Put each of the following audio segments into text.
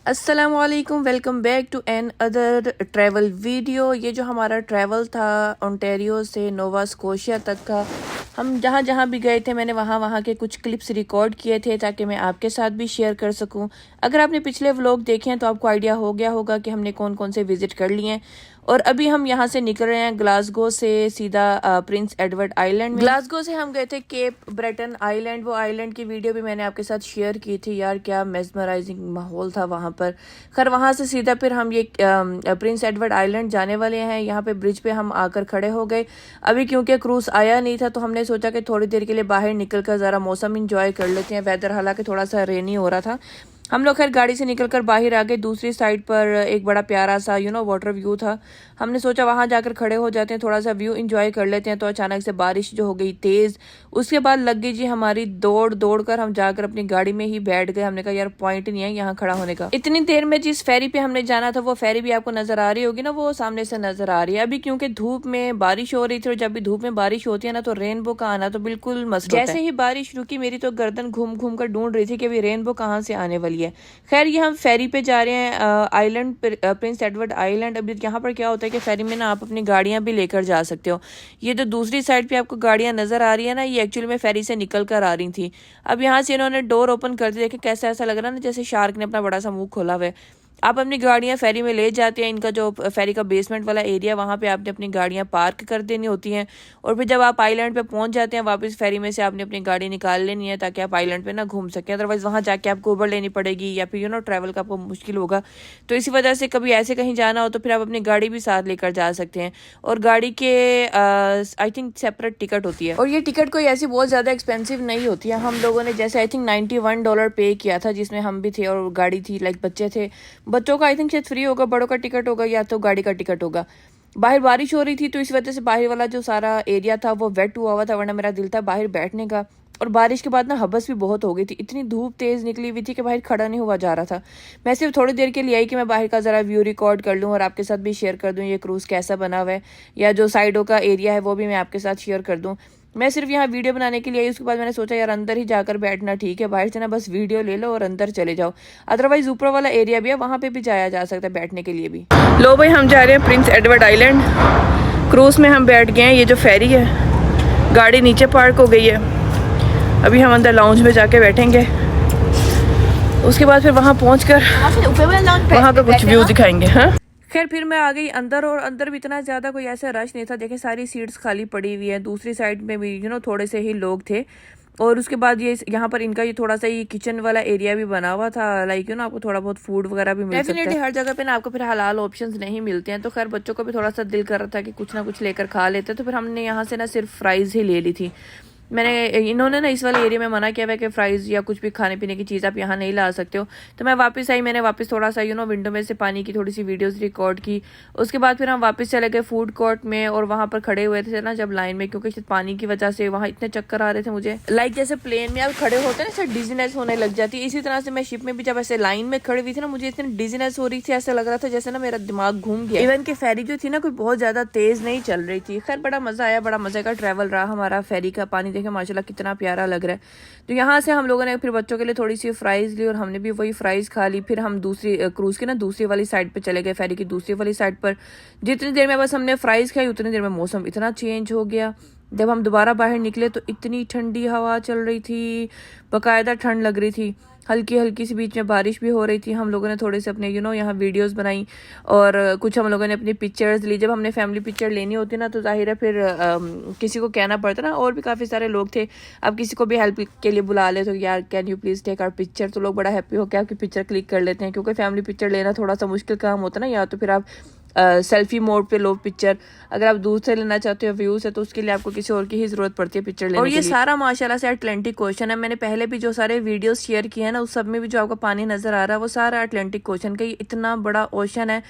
अस्सलामुअलैकुम, welcome back to another travel video. ये जो हमारा ट्रैवल था ओंटारियो से नोवा स्कोशिया तक का, हम जहाँ जहाँ भी गए थे मैंने वहाँ वहाँ के कुछ क्लिप्स रिकॉर्ड किए थे ताकि मैं आपके साथ भी शेयर कर सकूँ। अगर आपने पिछले व्लॉग देखे हैं तो आपको आइडिया हो गया होगा कि हमने कौन कौन से विज़िट कर लिए हैं। और अभी हम यहाँ से निकल रहे हैं ग्लासगो से सीधा प्रिंस एडवर्ड आइलैंड में। ग्लासगो से हम गए थे केप ब्रेटन आइलैंड। वो आइलैंड की वीडियो भी मैंने आपके साथ शेयर की थी। यार क्या मेस्मराइजिंग माहौल था वहाँ पर। खैर वहाँ से सीधा फिर हम ये प्रिंस एडवर्ड आइलैंड जाने वाले हैं। यहाँ पे ब्रिज पे हम आकर खड़े हो गए। अभी क्योंकि क्रूज आया नहीं था तो हमने सोचा कि थोड़ी देर के लिए बाहर निकल कर ज़रा मौसम इंजॉय कर लेते हैं। वेदर हालांकि थोड़ा सा रेनी हो रहा था। हम लोग खैर गाड़ी से निकलकर बाहर आ गए। दूसरी साइड पर एक बड़ा प्यारा सा वाटर व्यू था। हमने सोचा वहां जाकर खड़े हो जाते हैं, थोड़ा सा व्यू एंजॉय कर लेते हैं। तो अचानक से बारिश जो हो गई तेज, उसके बाद लग गई जी हमारी दौड़। दौड़ कर हम जाकर अपनी गाड़ी में ही बैठ गए। हमने कहा यार पॉइंट नहीं है यहाँ खड़ा होने का। इतनी देर में जिस फेरी पे हमने जाना था वो फेरी भी आपको नजर आ रही होगी ना, वो सामने से नजर आ रही है। अभी क्योंकि धूप में बारिश हो रही थी और जब भी धूप में बारिश होती है ना तो रेनबो का आना तो बिल्कुल मस्त होता है। जैसे ही बारिश रुकी मेरी तो गर्दन घूम घूम कर ढूंढ रही थी कि रेनबो कहाँ से आने वाली है। खैर ये हम फेरी पे जा रहे हैं आइलैंड प्रिंस एडवर्ड आइलैंड। अभी यहाँ पर क्या होता है कि फेरी में ना आप अपनी गाड़ियां भी लेकर जा सकते हो। ये जो दूसरी साइड पे आपको गाड़ियां नजर आ रही है ना, ये एक्चुअली में फेरी से निकल कर आ रही थी। अब यहाँ से इन्होंने डोर ओपन कर दिया। देखें कैसा ऐसा लग रहा है ना जैसे शार्क ने अपना बड़ा सा मुंह खोला हुआ है। आप अपनी गाड़ियां फेरी में ले जाते हैं। इनका जो फेरी का बेसमेंट वाला एरिया, वहां पे आपने अपनी गाड़ियां पार्क कर देनी होती हैं। और फिर जब आप आइलैंड पे पहुंच जाते हैं वापस फेरी में से आपने अपनी गाड़ी निकाल लेनी है ताकि आप आइलैंड पे ना घूम सकें। अदरवाइज वहां जाके आपको उबर लेनी पड़ेगी या फिर ट्रैवल का आपको मुश्किल होगा। तो इसी वजह से कभी ऐसे कहीं जाना हो तो फिर आप अपनी गाड़ी भी साथ लेकर जा सकते हैं। और गाड़ी के आई थिंक सेपरेट टिकट होती है और ये टिकट कोई ऐसी बहुत ज्यादा एक्सपेंसिव नहीं होती है। हम लोगों ने जैसे आई थिंक $91 पे किया था, जिसमें हम भी थे और गाड़ी थी। लाइक बच्चे थे, बच्चों का आई थिंक शायद फ्री होगा, बड़ों का टिकट होगा या तो गाड़ी का टिकट होगा। बाहर बारिश हो रही थी तो इस वजह से बाहर वाला जो सारा एरिया था वो वेट हुआ था, वरना मेरा दिल था बाहर बैठने का। और बारिश के बाद ना हबस भी बहुत हो गई थी। इतनी धूप तेज निकली हुई थी कि बाहर खड़ा नहीं हुआ जा रहा था। मैं सिर्फ थोड़ी देर के लिए आई कि मैं बाहर का जरा व्यू रिकॉर्ड कर लूँ और आपके साथ भी शेयर कर दूँ ये क्रूज कैसा बना हुआ है, या जो साइडों का एरिया है वो भी मैं आपके साथ शेयर कर दूँ। मैं सिर्फ यहाँ वीडियो बनाने के लिए आई। उसके बाद मैंने सोचा यार अंदर ही जाकर बैठना ठीक है, बाहर से ना बस वीडियो ले लो और अंदर चले जाओ। अदरवाइज ऊपर वाला एरिया भी है, वहाँ पे भी जाया जा सकता है बैठने के लिए भी। लो भाई हम जा रहे हैं प्रिंस एडवर्ड आइलैंड। क्रूज में हम बैठ गए हैं। ये जो फेरी है, गाड़ी नीचे पार्क हो गई है। अभी हम अंदर लाउंज में जाके बैठेंगे। उसके बाद फिर वहाँ पहुँच कर वहाँ का कुछ व्यू दिखाएंगे। हाँ खैर फिर मैं आ गई अंदर, और अंदर भी इतना ज़्यादा कोई ऐसा रश नहीं था। देखे सारी सीट्स खाली पड़ी हुई है। दूसरी साइड में भी थोड़े से ही लोग थे। और उसके बाद ये यहाँ पर इनका ये थोड़ा सा ये किचन वाला एरिया भी बना हुआ था। लाइक आपको थोड़ा बहुत फूड वगैरह भी मिल सकता है। हर जगह पे ना आपको फिर हलाल ऑप्शंस नहीं मिलते हैं। तो खैर बच्चों को भी थोड़ा सा दिल कर रहा था कि कुछ ना कुछ लेकर खा लेते। तो फिर हमने यहाँ से ना सिर्फ फ्राइज ही ले ली थी। इन्होंने ना इस वाले एरिया में मना किया हुआ है कि फ्राइज या कुछ भी खाने पीने की चीज़ आप यहाँ नहीं ला सकते हो। तो मैं वापस आई। मैंने वापस थोड़ा सा विंडो में से पानी की थोड़ी सी वीडियोस रिकॉर्ड की। उसके बाद फिर हम वापस चले गए फूड कोर्ट में और वहाँ पर खड़े हुए थे ना जब लाइन में, क्योंकि पानी की वजह से वहाँ इतने चक्कर आ रहे थे मुझे। लाइक जैसे प्लेन में आप खड़े होते हैं ना, ऐसे डिजीनेस होने लग जाती है। इसी तरह से मैं शिप में भी जब ऐसे लाइन में खड़ी हुई थी ना, मुझे इतनी डिजीनेस हो रही थी, ऐसा लग रहा था जैसे ना मेरा दिमाग घूम गया। इवन की फेरी जो थी ना कोई बहुत ज्यादा तेज नहीं चल रही थी। खैर बड़ा मजा आया, बड़ा मजे का ट्रैवल रहा हमारा। फेरी का पानी देखे माशाल्लाह कितना प्यारा लग रहा है। तो यहाँ से हम लोगों ने फिर बच्चों के लिए थोड़ी सी फ्राइज ली और हमने भी वही फ्राइज खा ली। फिर हम दूसरी क्रूज की ना दूसरी वाली साइड पे चले गए, फेरी की दूसरी वाली साइड पर। जितनी देर में बस हमने फ्राइज खाई उतनी देर में मौसम इतना चेंज हो गया। जब हम दोबारा बाहर निकले तो इतनी ठंडी हवा चल रही थी, बाकायदा ठंड लग रही थी। हल्की हल्की सी बीच में बारिश भी हो रही थी। हम लोगों ने थोड़े से अपने यहाँ वीडियोस बनाई और कुछ हम लोगों ने अपनी पिक्चर्स ली। जब हमने फैमिली पिक्चर लेनी होती ना तो जाहिर है फिर किसी को कहना पड़ता ना। और भी काफ़ी सारे लोग थे, अब किसी को भी हेल्प के लिए बुला ले तो यार can you please take our picture, तो लोग बड़ा हैप्पी होकर आपकी पिक्चर क्लिक कर लेते हैं। क्योंकि फैमिली पिक्चर लेना थोड़ा सा मुश्किल काम होता है ना, या तो फिर आप सेल्फी मोड पे लो पिक्चर। अगर आप दूर से लेना चाहते हो व्यूज है तो उसके लिए आपको किसी और की ही जरूरत पड़ती है पिक्चर लेने के लिए। और ये सारा माशाल्लाह से अटलांटिक ओशन है। मैंने पहले भी जो सारे वीडियोस शेयर किए हैं ना, उस सब में भी जो आपको पानी नजर आ रहा है वो सारा अटलांटिक ओशन का। ये इतना बड़ा ओशन है।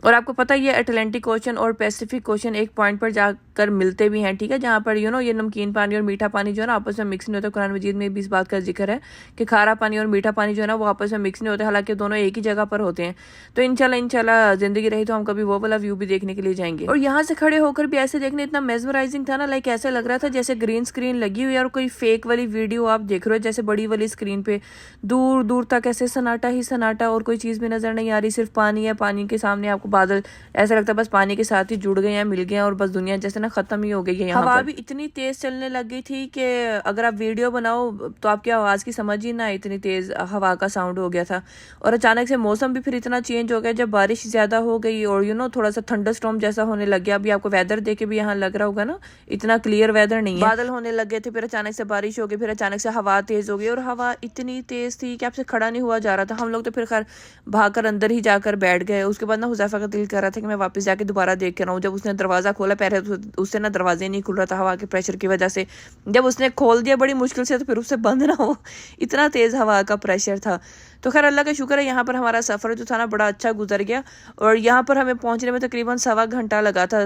और आपको पता ही है अटलांटिक ओशन और पैसिफिक ओशन एक पॉइंट पर जाकर कर मिलते भी हैं, ठीक है, जहाँ पर ये नमकीन पानी और मीठा पानी जो है ना आपस में मिक्स नहीं होता। कुरान मजीद में भी इस बात का जिक्र है कि खारा पानी और मीठा पानी जो है ना वो आपस में मिक्स नहीं होते, हालांकि दोनों एक ही जगह पर होते हैं। तो इंशाल्लाह जिंदगी रही तो हम कभी वो वाला व्यू भी देखने के लिए जाएंगे। और यहाँ से खड़े होकर भी ऐसे देखने इतना मेस्मराइजिंग था ना, लाइक ऐसा लग रहा था जैसे ग्रीन स्क्रीन लगी हुई है और कोई फेक वाली वीडियो आप देख रहे हो, जैसे बड़ी वाली स्क्रीन पे दूर दूर तक ऐसे सन्नाटा ही सन्नाटा और कोई चीज भी नजर नहीं आ रही, सिर्फ पानी है, पानी के सामने आपको बादल, ऐसा लगता है बस पानी के साथ ही जुड़ गए हैं, मिल गए हैं और बस दुनिया जैसे ना खत्म ही हो गई है। हवा भी इतनी तेज चलने लग गई थी कि अगर आप वीडियो बनाओ तो आपकी आवाज की समझ ही ना, इतनी तेज हवा का साउंड हो गया था। और अचानक से मौसम भी फिर इतना चेंज हो गया जब बारिश ज्यादा हो गई और थोड़ा सा थंडरस्टॉर्म जैसा होने लग गया। अभी आपको वेदर देख के भी यहाँ लग रहा होगा ना इतना क्लियर वेदर नहीं है, बादल होने लग गए थे, फिर अचानक से बारिश हो गई, फिर अचानक से हवा तेज हो गई और हवा इतनी तेज थी कि आपसे खड़ा नहीं हुआ जा रहा था। हम लोग तो फिर खैर भागकर अंदर ही जाकर बैठ गए। उसके बाद ना हुज़ैफा का दिल कर रहा था कि मैं वापस जाके दोबारा देख कर आऊँ। जब उसने दरवाजा खोला, पहले उससे ना दरवाजे नहीं खुल रहा था हवा के प्रेशर की वजह से, जब उसने खोल दिया बड़ी मुश्किल से तो फिर उससे बंद ना हो, इतना तेज हवा का प्रेशर था। तो खैर अल्लाह का शुक्र है यहाँ पर हमारा सफ़र जो था ना बड़ा अच्छा गुजर गया और यहाँ पर हमें पहुँचने में तकरीबन 1.25 घंटा लगा था।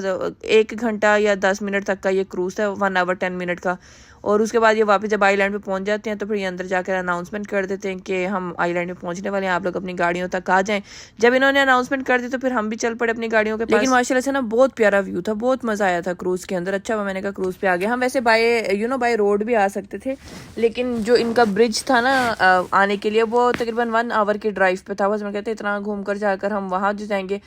1 घंटा या 10 मिनट तक का ये क्रूज़ था, 1 आवर 10 मिनट का। और उसके बाद ये वापस जब आइलैंड पे पहुंच जाते हैं तो फिर ये अंदर जाकर अनाउंसमेंट कर देते हैं कि हम आइलैंड में पहुंचने वाले हैं, आप लोग अपनी गाड़ियों तक आ जाएं। जब इन्होंने अनाउंसमेंट कर दी तो फिर हम भी चल पड़े अपनी गाड़ियों के पास। लेकिन माशाल्लाह से ना बहुत प्यारा व्यू था, बहुत मजा आया था क्रूज के अंदर। अच्छा मैंने कहा क्रूज पे आ गया। हम वैसे बाय रोड भी आ सकते थे, लेकिन जो इनका ब्रिज था ना आने के लिए वो तकरीबन 1 आवर की ड्राइव पे था। बस मैं कहते इतना घूम कर जाकर हम वहां जो जाएंगे,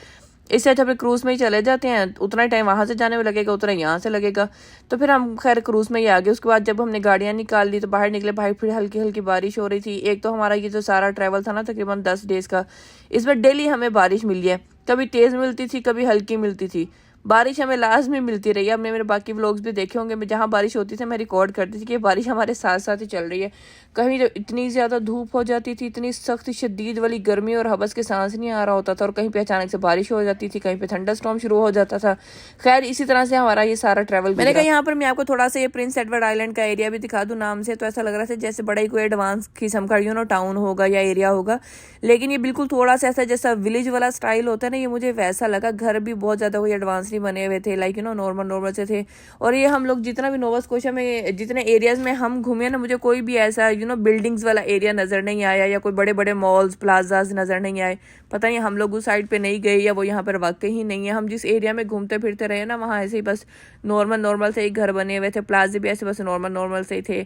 इससे अच्छा फिर क्रूज में ही चले जाते हैं, उतना ही टाइम वहां से जाने में लगेगा उतना यहाँ से लगेगा। तो फिर हम खैर क्रूज में ही आ गए। उसके बाद जब हमने गाड़ियां निकाल ली तो बाहर निकले, बाहर फिर हल्की हल्की बारिश हो रही थी। एक तो हमारा ये जो सारा ट्रैवल था ना तकरीबन 10 डेज का, इसमें डेली हमें बारिश मिली है, कभी तेज मिलती थी कभी हल्की मिलती थी, बारिश हमें लाजमी मिलती रही है। आपने मेरे बाकी व्लॉग्स भी देखे होंगे, मैं जहाँ बारिश होती थी मैं रिकॉर्ड करती थी कि बारिश हमारे साथ साथ ही चल रही है। कहीं जब इतनी ज़्यादा धूप हो जाती थी, इतनी सख्त शदीद वाली गर्मी और हवस के सांस नहीं आ रहा होता था, और कहीं पे अचानक से बारिश हो जाती थी, कहीं पे थंडरस्टॉर्म शुरू हो जाता था। खैर इसी तरह से हमारा ये सारा ट्रैवल, मैंने कहा यहाँ पर मैं आपको थोड़ा सा ये प्रिंस एडवर्ड आइलैंड का एरिया भी दिखा दूँ नाम से, तो ऐसा लग रहा था जैसे बड़ा ही कोई एडवांस किस्म का टाउन होगा या एरिया होगा, लेकिन ये बिल्कुल थोड़ा सा ऐसा जैसा विलेज वाला स्टाइल होता है ना, ये मुझे वैसा लगा। घर भी बहुत ज़्यादा कोई एडवांस नहीं बने हुए थे, लाइक नॉर्मल से थे। और ये हम लोग जितना भी नोवा स्कोशिया में जितने एरियाज में हम घूमे ना, मुझे कोई भी ऐसा बिल्डिंग्स वाला एरिया नजर नहीं आया या कोई बड़े बड़े मॉल्स प्लाजाज नजर नहीं आए। पता नहीं हम लोग उस साइड पे नहीं गए या वो यहाँ पर वाकई ही नहीं है। हम जिस एरिया में घूमते फिरते रहे ना वहाँ ऐसे ही बस नॉर्मल से ही घर बने हुए थे, प्लाजे भी ऐसे बस नॉर्मल से ही थे,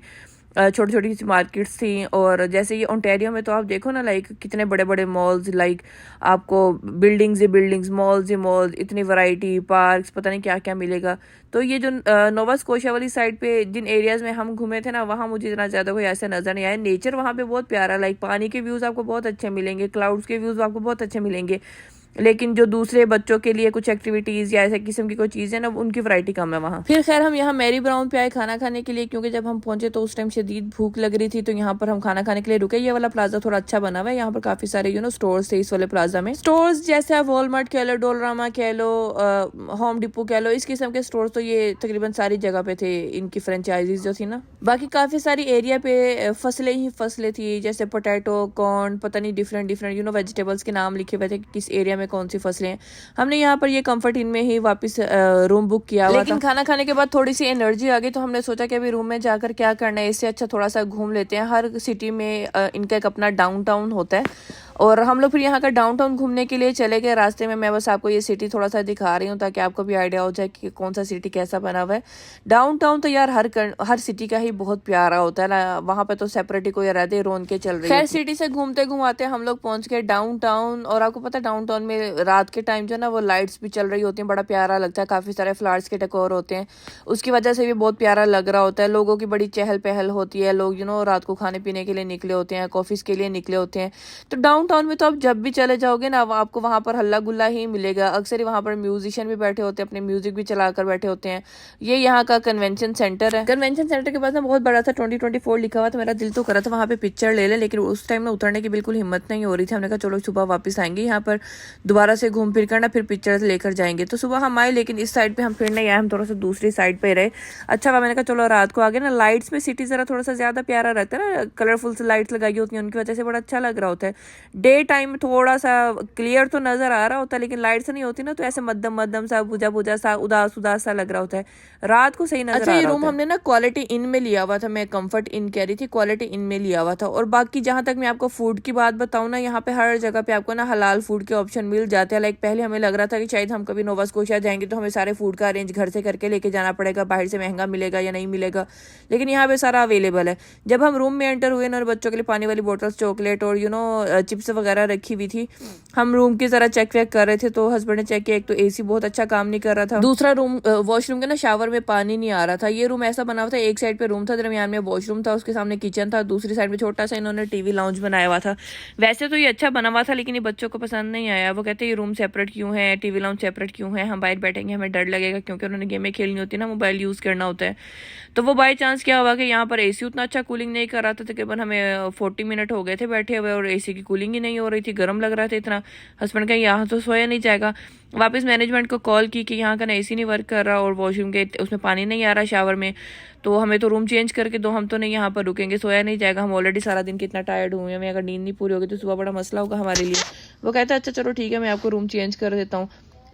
छोटी छोटी सी मार्केट्स थी। और जैसे ये ओंटारियो में तो आप देखो ना लाइक कितने बड़े बड़े मॉल्स, लाइक आपको बिल्डिंग्स मॉल्स, इतनी वैरायटी, पार्क्स, पता नहीं क्या क्या मिलेगा। तो ये जो नोवा स्कोशिया वाली साइड पे जिन एरियाज में हम घूमे थे ना, वहाँ मुझे इतना ज़्यादा कोई ऐसा नज़र नहीं आया। नेचर वहाँ पे बहुत प्यारा, लाइक पानी के व्यूज़ आपको बहुत अच्छे मिलेंगे, क्लाउड्स के व्यूज़ आपको बहुत अच्छे मिलेंगे, लेकिन जो दूसरे बच्चों के लिए कुछ एक्टिविटीज या ऐसे किस्म की कोई चीज़ है ना, उनकी वैरायटी कम है वहाँ। फिर खैर हम यहाँ मैरी ब्राउन पे आए खाना खाने के लिए, क्योंकि जब हम पहुंचे तो उस टाइम शदीद भूख लग रही थी, तो यहाँ पर हम खाना खाने के लिए रुके। ये वाला प्लाजा थोड़ा अच्छा बना हुआ है, यहाँ पर काफी सारे स्टोर्स थे इस वाले प्लाजा में। स्टोर्स जैसे आप वॉलमार्ट कह लो, डोलरामा कह लो, होम डिपो कह लो, इस किस्म के स्टोर्स तो ये तकरीबन सारी जगह पे थे, इनकी फ्रेंचाइजीज जो थी ना। बाकी काफी सारी एरिया पे फसलें ही फसलें थी, जैसे पोटैटो, कॉर्न, पता नहीं डिफरेंट वेजिटेबल्स के नाम लिखे हुए थे किस एरिया में कौन सी फसलें। हमने यहाँ पर ये कंफर्ट इन में ही वापस रूम बुक किया हुआ था। लेकिन खाना खाने के बाद थोड़ी सी एनर्जी आ गई, तो हमने सोचा कि अभी रूम में जाकर क्या करना है, इससे अच्छा थोड़ा सा घूम लेते हैं। हर सिटी में इनका एक अपना डाउनटाउन होता है, और हम लोग फिर यहाँ का डाउनटाउन घूमने के लिए चले गए। रास्ते में मैं बस आपको ये सिटी थोड़ा सा दिखा रही हूँ ताकि आपको भी आइडिया हो जाए कि कौन सा सिटी कैसा बना हुआ है। डाउनटाउन तो यार हर सिटी का ही बहुत प्यारा होता है ना, वहाँ पे तो सेपरेट ही कोई रहते रोन के चल रही है। खैर सिटी से घूमते घुमाते हम लोग पहुंच गए डाउनटाउन। और आपको पता है डाउनटाउन में रात के टाइम जो है ना वो लाइट्स भी चल रही होती हैं, बड़ा प्यारा लगता है, काफी सारे फ्लावर्स के डेकोर होते हैं, उसकी वजह से भी बहुत प्यारा लग रहा होता है। लोगों की बड़ी चहल पहल होती है, लोग रात को खाने पीने के लिए निकले होते हैं, कॉफीज के लिए निकले होते हैं। तो डाउनटाउन में तो आप जब भी चले जाओगे ना आपको वहां पर हल्ला गुल्ला ही मिलेगा। अक्सर ही वहां पर म्यूजिशियन भी बैठे होते हैं, अपने म्यूजिक भी चलाकर बैठे होते हैं। ये यहाँ का कन्वेंशन सेंटर है। कन्वेंशन सेंटर के पास ना बहुत बड़ा था 2024 लिखा हुआ था। मेरा दिल तो करा था वहां पे पिक्चर ले ले, लेकिन उस टाइम में उतरने की बिल्कुल हिम्मत नहीं हो रही थी। हमने कहा चलो सुबह वापस आएंगे यहाँ पर दोबारा से घूम फिर कर ना फिर पिक्चर लेकर जाएंगे। तो सुबह हम आए, लेकिन इस साइड पे हम फिर नहीं आए, हम थोड़ा सा दूसरी साइड पे रहे। अच्छा मैंने कहा चलो रात को आगे ना लाइट्स में सिटी जरा थोड़ा सा ज्यादा प्यारा रहता है ना, कलरफुल से लाइट्स लगाई होती है, उनकी वजह से बड़ा अच्छा लग रहा होता है। डे टाइम थोड़ा सा क्लियर तो नजर आ रहा होता है, लेकिन लाइट से नहीं होती ना, तो ऐसे मध्यम मध्यम सा बुझा बुझा सा उदास उदास सा लग रहा होता है। रात को सही नजर आ रहा होता है। ये रूम हमने ना क्वालिटी इन में लिया हुआ था, मैं कंफर्ट इन कह रही थी, क्वालिटी इन में लिया हुआ था। और बाकी जहां तक मैं आपको फूड की बात बताऊं ना, यहाँ पे हर जगह पे आपको ना हलाल फूड के ऑप्शन मिल जाते हैं। लाइक पहले हमें लग रहा था कि शायद हम कभी नोवा स्कोशिया जाएंगे तो हमें सारे फूड का अरेंज घर से करके लेके जाना पड़ेगा, बाहर से महंगा मिलेगा या नहीं मिलेगा, लेकिन यहाँ पे सारा अवेलेबल है। जब हम रूम में एंटर हुए ना, बच्चों के लिए पानी वाली बोतल, चॉकलेट और चिप्स वगैरह रखी हुई थी। हम रूम की जरा चेक वेक कर रहे थे तो हस्बैंड ने चेक किया, एक तो एसी बहुत अच्छा काम नहीं कर रहा था, दूसरा रूम वॉशरूम के ना शावर में पानी नहीं आ रहा था। ये रूम ऐसा बना हुआ था, एक साइड पे रूम था, दरमियान में वॉशरूम था, उसके सामने किचन था, दूसरी साइड में छोटा सा इन्होंने टीवी लाउंज बनाया हुआ था। वैसे तो ये अच्छा बना हुआ था, लेकिन ये बच्चों को पसंद नहीं आया। वो कहते हैं ये रूम सेपरेट क्यों है, टीवी लाउंज सेपरेट क्यों है, हम बाहर बैठेंगे हमें डर लगेगा, क्योंकि उन्होंने गेमें खेलनी होती है ना, मोबाइल यूज करना होता है। तो वो बाई चांस क्या हुआ कि यहाँ पर एसी उतना अच्छा कूलिंग नहीं कर रहा था। तकरीबन हमें 40 मिनट हो गए थे बैठे हुए और एसी की कूलिंग ही नहीं हो रही थी, गर्म लग रहा था इतना। हस्बैंड का यहाँ तो सोया नहीं जाएगा। वापस मैनेजमेंट को कॉल की कि यहाँ का ना एसी नहीं वर्क कर रहा और वॉशरूम के उसमें पानी नहीं आ रहा शावर में, तो हमें तो रूम चेंज करके दो, हम तो नहीं यहाँ पर रुकेंगे, सोया नहीं जाएगा, हम ऑलरेडी सारा दिन कितना टायर्ड हुए हैं, अगर नींद नहीं पूरी होगी तो सुबह बड़ा मसला होगा हमारे लिए। वो कहता है अच्छा चलो ठीक है, मैं आपको रूम चेंज कर देता हूँ।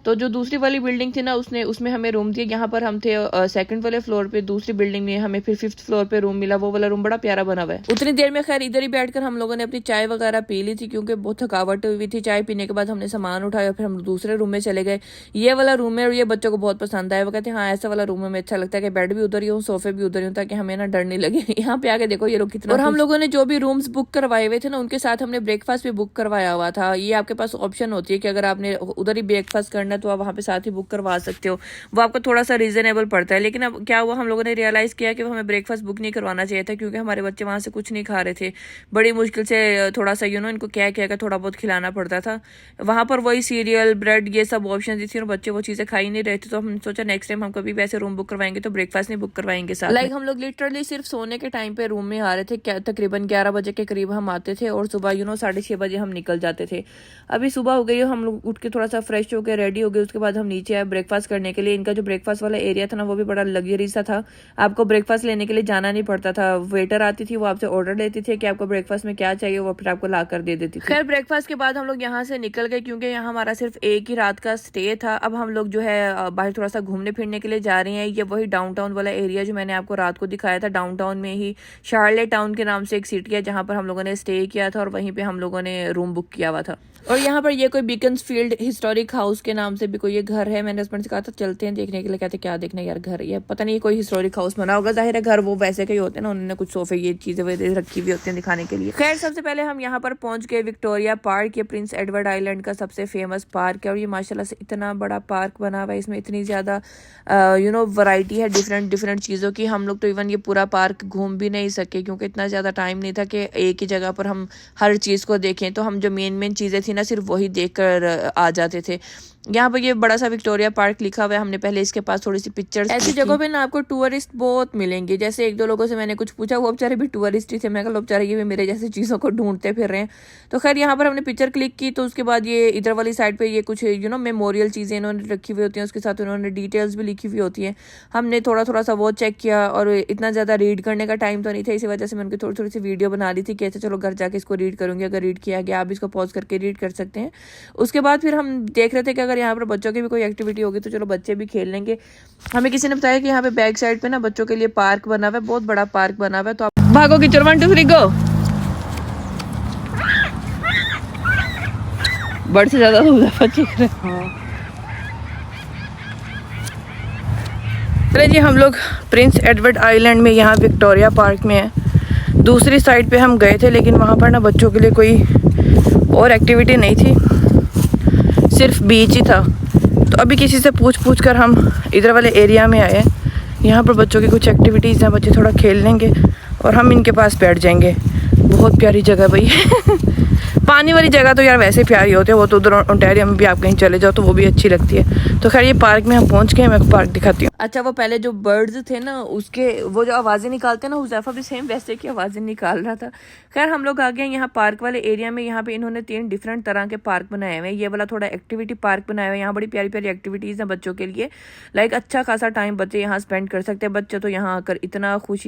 तो जो दूसरी वाली बिल्डिंग थी ना, उसमें हमें रूम दिया। यहाँ पर हम थे सेकंड वाले फ्लोर पे, दूसरी बिल्डिंग में हमें फिर 5th फ्लोर पे रूम मिला। वो वाला रूम बड़ा प्यारा बना हुआ है। उतनी देर में खैर इधर ही बैठकर हम लोगों ने अपनी चाय वगैरह पी ली थी, क्योंकि बहुत थकावट हुई थी। चाय पीने के बाद हमने सामान उठाया, फिर हम दूसरे रूम में चले गए। ये वाला रूम है और ये बच्चों को बहुत पसंद आया। वो कहते हैं हाँ ऐसा वाला रूम हमें अच्छा लगता है कि बेड भी उधर ही हो, सोफे भी उधर ही हो, ताकि हमें ना डर नहीं लगे। यहाँ पे आके देखो ये लोग कितना। और हम लोगों ने जो भी रूम्स बुक करवाए हुए थे ना, उनके साथ हमने ब्रेकफास्ट भी बुक करवाया हुआ था। ये आपके पास ऑप्शन होती है कि अगर आपने उधर ही ब्रेकफास्ट करना है तो आप वहाँ पे साथ ही बुक करवा सकते हो, वो आपको थोड़ा सा रीजनेबल पड़ता है। लेकिन अब क्या हुआ, हम लोगों ने रियलाइज किया कि हमें ब्रेकफास्ट बुक नहीं करवाना चाहिए था, क्योंकि हमारे बच्चे वहां से कुछ नहीं खा रहे थे। बड़ी मुश्किल से थोड़ा सा इनको क्या क्या थोड़ा बहुत खिलाना पड़ता था। वहां पर वही सीरियल ब्रेड ये सब ऑप्शन दी थी और बच्चे वो चीजें खा ही नहीं रहे थे। तो हम सोचा नेक्स्ट टाइम हम कभी भी ऐसे रूम बुक करवाएंगे तो ब्रेकफास्ट नहीं बुक करवाएंगे साथ। लाइक हम लोग लिटरली सिर्फ सोने के टाइम पे रूम में आ रहे थे, तकरीबन 11 बजे के करीब हम आते थे और सुबह 6:30 बजे हम निकल जाते थे। अभी सुबह हो गई, हम लोग उठ के थोड़ा सा फ्रेश होकर रेडी हो गए। उसके बाद हम नीचे आए ब्रेकफास्ट करने के लिए। इनका जो ब्रेकफास्ट वाला एरिया था ना, वो भी बड़ा लग्जरी सा था। आपको ब्रेकफास्ट लेने के लिए जाना नहीं पड़ता था, वेटर आती थी, वो आपसे ऑर्डर लेती थी कि आपको ब्रेकफास्ट में क्या चाहिए, वो फिर आपको ला कर दे देती थी। खैर ब्रेकफास्ट के बाद हम लोग यहाँ से निकल गए, क्योंकि यहाँ हमारा सिर्फ एक ही रात का स्टे था। अब हम लोग जो है बाहर थोड़ा सा घूमने फिरने के लिए जा रहे हैं। ये वही डाउनटाउन वाला एरिया जो मैंने आपको रात को दिखाया था। डाउनटाउन में ही शार्लेट टाउन के नाम से एक सिटी है, जहाँ पर हम लोगों ने स्टे किया था और वहीं पे हम लोगों ने रूम बुक किया हुआ था। और यहाँ पर ये कोई बीकन्सफील्ड हिस्टोरिक हाउस के नाम से भी कोई ये घर है। मैंने हस्बैंड से कहा था चलते हैं देखने के लिए। कहते क्या देखने यार, घर ये पता नहीं कोई हिस्टोरिक हाउस बना होगा, जाहिर है घर वो वैसे के ही होते हैं ना, उन्होंने कुछ सोफे ये चीजें रखी हुई होती हैं दिखाने के लिए। खैर सबसे पहले हम यहाँ पर पहुंच गए विक्टोरिया पार्क। ये प्रिंस एडवर्ड आइलैंड का सबसे फेमस पार्क है और ये माशाल्लाह से इतना बड़ा पार्क बना हुआ है। इसमें इतनी ज्यादा वैरायटी है डिफरेंट डिफरेंट चीजों की। हम लोग तो इवन ये पूरा पार्क घूम भी नहीं सके, क्योंकि इतना ज्यादा टाइम नहीं था कि एक ही जगह पर हम हर चीज को देखें। तो हम जो मेन चीजें थी ना, सिर्फ वही देखकर आ जाते थे। यहाँ पर ये बड़ा सा विक्टोरिया पार्क लिखा हुआ है। हमने पहले इसके पास थोड़ी सी पिक्चर्स। ऐसी जगहों पे ना आपको टूरिस्ट बहुत मिलेंगे। जैसे एक दो लोगों से मैंने कुछ पूछा, वो बेचारे भी टूरिस्ट ही थे। मैं कहा बेचारे ये भी मेरे जैसे चीज़ों को ढूंढते फिर रहे हैं। तो खैर यहाँ पर हमने पिक्चर क्लिक की, तो उसके बाद ये इधर वाली साइड पे ये कुछ मेमोरियल चीज़ें इन्होंने रखी हुई होती हैं, उसके साथ उन्होंने डिटेल्स भी लिखी हुई होती हैं। हमने थोड़ा थोड़ा सा वो चेक किया और इतना ज़्यादा रीड करने का टाइम तो नहीं था, इसी वजह से मैं उनकी थोड़ी थोड़ी सी वीडियो बना ली थी। कैसे चलो घर जाके इसको रीड करूँगी, अगर रीड किया गया आप इसको पॉज करके रीड कर सकते हैं। उसके बाद फिर हम देख रहे थे कि अगर यहाँ पर बच्चों की भी कोई एक्टिविटी होगी तो चलो बच्चे भी खेल लेंगे। हमें किसी ने बताया कि यहाँ पे बैक साइड पे ना बच्चों के लिए पार्क बना हुआ है, बहुत बड़ा पार्क बना हुआ है। तो आप भागो कि 1 2 3 गो। बड़ से ज्यादा चले जी, हम लोग प्रिंस एडवर्ड आइलैंड में यहाँ विक्टोरिया पार्क में है। दूसरी साइड पे हम गए थे, लेकिन वहाँ पर ना बच्चों के लिए कोई और एक्टिविटी नहीं थी, सिर्फ बीच ही था। तो अभी किसी से पूछ कर हम इधर वाले एरिया में आए। यहाँ पर बच्चों की कुछ एक्टिविटीज़ हैं, बच्चे थोड़ा खेल लेंगे और हम इनके पास बैठ जाएंगे। बहुत प्यारी जगह भाई। पानी वाली जगह तो यार वैसे प्यारी होती है, वो तो उधर ओंटारियो में भी आप कहीं चले जाओ तो वो भी अच्छी लगती है। तो खैर ये पार्क में हम पहुंच गए, मैं पार्क दिखाती हूँ। अच्छा वो पहले जो बर्ड्स थे ना, उसके वो जो आवाज़ें निकालते हैं ना, हुज़ैफा भी सेम वैसे की आवाज़ें निकाल रहा था। खैर हम लोग आ गए यहाँ पार्क वाले एरिया में। यहाँ पे इन्होंने 3 डिफरेंट तरह के पार्क बनाए हुए हैं। ये वाला थोड़ा एक्टिविटी पार्क बनाया हुआ है। यहाँ बड़ी प्यारी प्यारी एक्टिविटीज़ हैं बच्चों के लिए। लाइक अच्छा खासा टाइम बच्चे यहाँ स्पेंड कर सकते हैं। बच्चे तो यहाँ आकर इतना खुश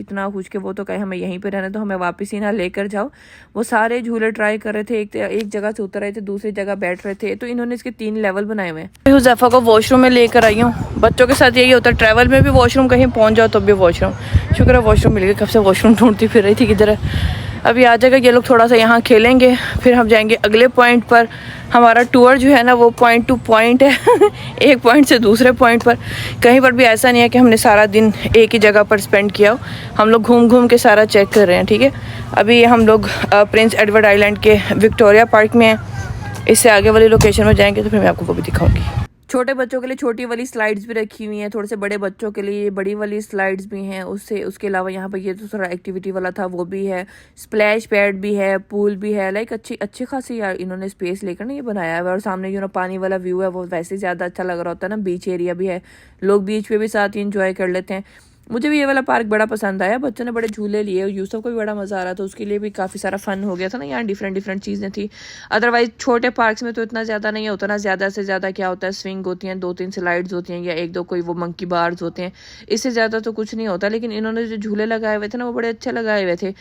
कि वो तो कहे हमें यहीं पर रहना, तो हमें वापस ही ना लेकर जाओ। वो सारे झूले ट्राई कर रहे थे, एक जगह से उतर रहे थे, दूसरी जगह बैठ रहे थे, तो इन्होंने इसके 3 लेवल बनाए हुए हैं। हुज़ैफा को वॉशरूम में लेकर आई हूँ। बच्चों के साथ यही होता है, ट्रैवल में भी वॉशरूम, कहीं पहुँच जाओ तो भी वॉशरूम। शुक्र है वॉशरूम मिल गया, कब से वॉशरूम ढूंढती फिर रही थी किधर है। अभी आ जाएगा, ये लोग थोड़ा सा यहाँ खेलेंगे, फिर हम जाएंगे अगले पॉइंट पर। हमारा टूर जो है ना वो पॉइंट टू पॉइंट है एक पॉइंट से दूसरे पॉइंट पर। कहीं पर भी ऐसा नहीं है कि हमने सारा दिन एक ही जगह पर स्पेंड किया हो, हम लोग घूम घूम के सारा चेक कर रहे हैं। ठीक है, अभी हम लोग प्रिंस एडवर्ड आइलैंड के विक्टोरिया पार्क में हैं। इससे आगे वाली लोकेशन में जाएंगे तो फिर मैं आपको वो भी दिखाऊंगी। छोटे बच्चों के लिए छोटी वाली स्लाइड्स भी रखी हुई हैं, थोड़े से बड़े बच्चों के लिए बड़ी वाली स्लाइड्स भी हैं। उसके अलावा यहाँ पर ये तो थोड़ा एक्टिविटी वाला था वो भी है, स्प्लैश पैड भी है, पूल भी है। लाइक अच्छी खासी यार इन्होंने स्पेस लेकर ना ये बनाया है। और सामने जो ना पानी वाला व्यू है वो वैसे ही ज़्यादा अच्छा लग रहा होता है ना। बीच एरिया भी है, लोग बीच पे भी साथ ही इंजॉय कर लेते हैं। मुझे भी ये वाला पार्क बड़ा पसंद आया, बच्चों ने बड़े झूले लिए, यूसुफ को भी बड़ा मज़ा आ रहा था, उसके लिए भी काफ़ी सारा फन हो गया था ना। यहाँ डिफरेंट चीज़ें थी। अदरवाइज छोटे पार्क्स में तो इतना ज़्यादा नहीं होता ना, ज़्यादा से ज़्यादा क्या होता है, स्विंग होती हैं, 2-3 स्लाइड्स होती हैं, या 1-2 कोई वो मंकी बार्स होते हैं, इससे ज़्यादा तो कुछ नहीं होता। लेकिन इन्होंने जो झूले लगाए हुए थे ना वो बड़े अच्छे लगाए हुए थे।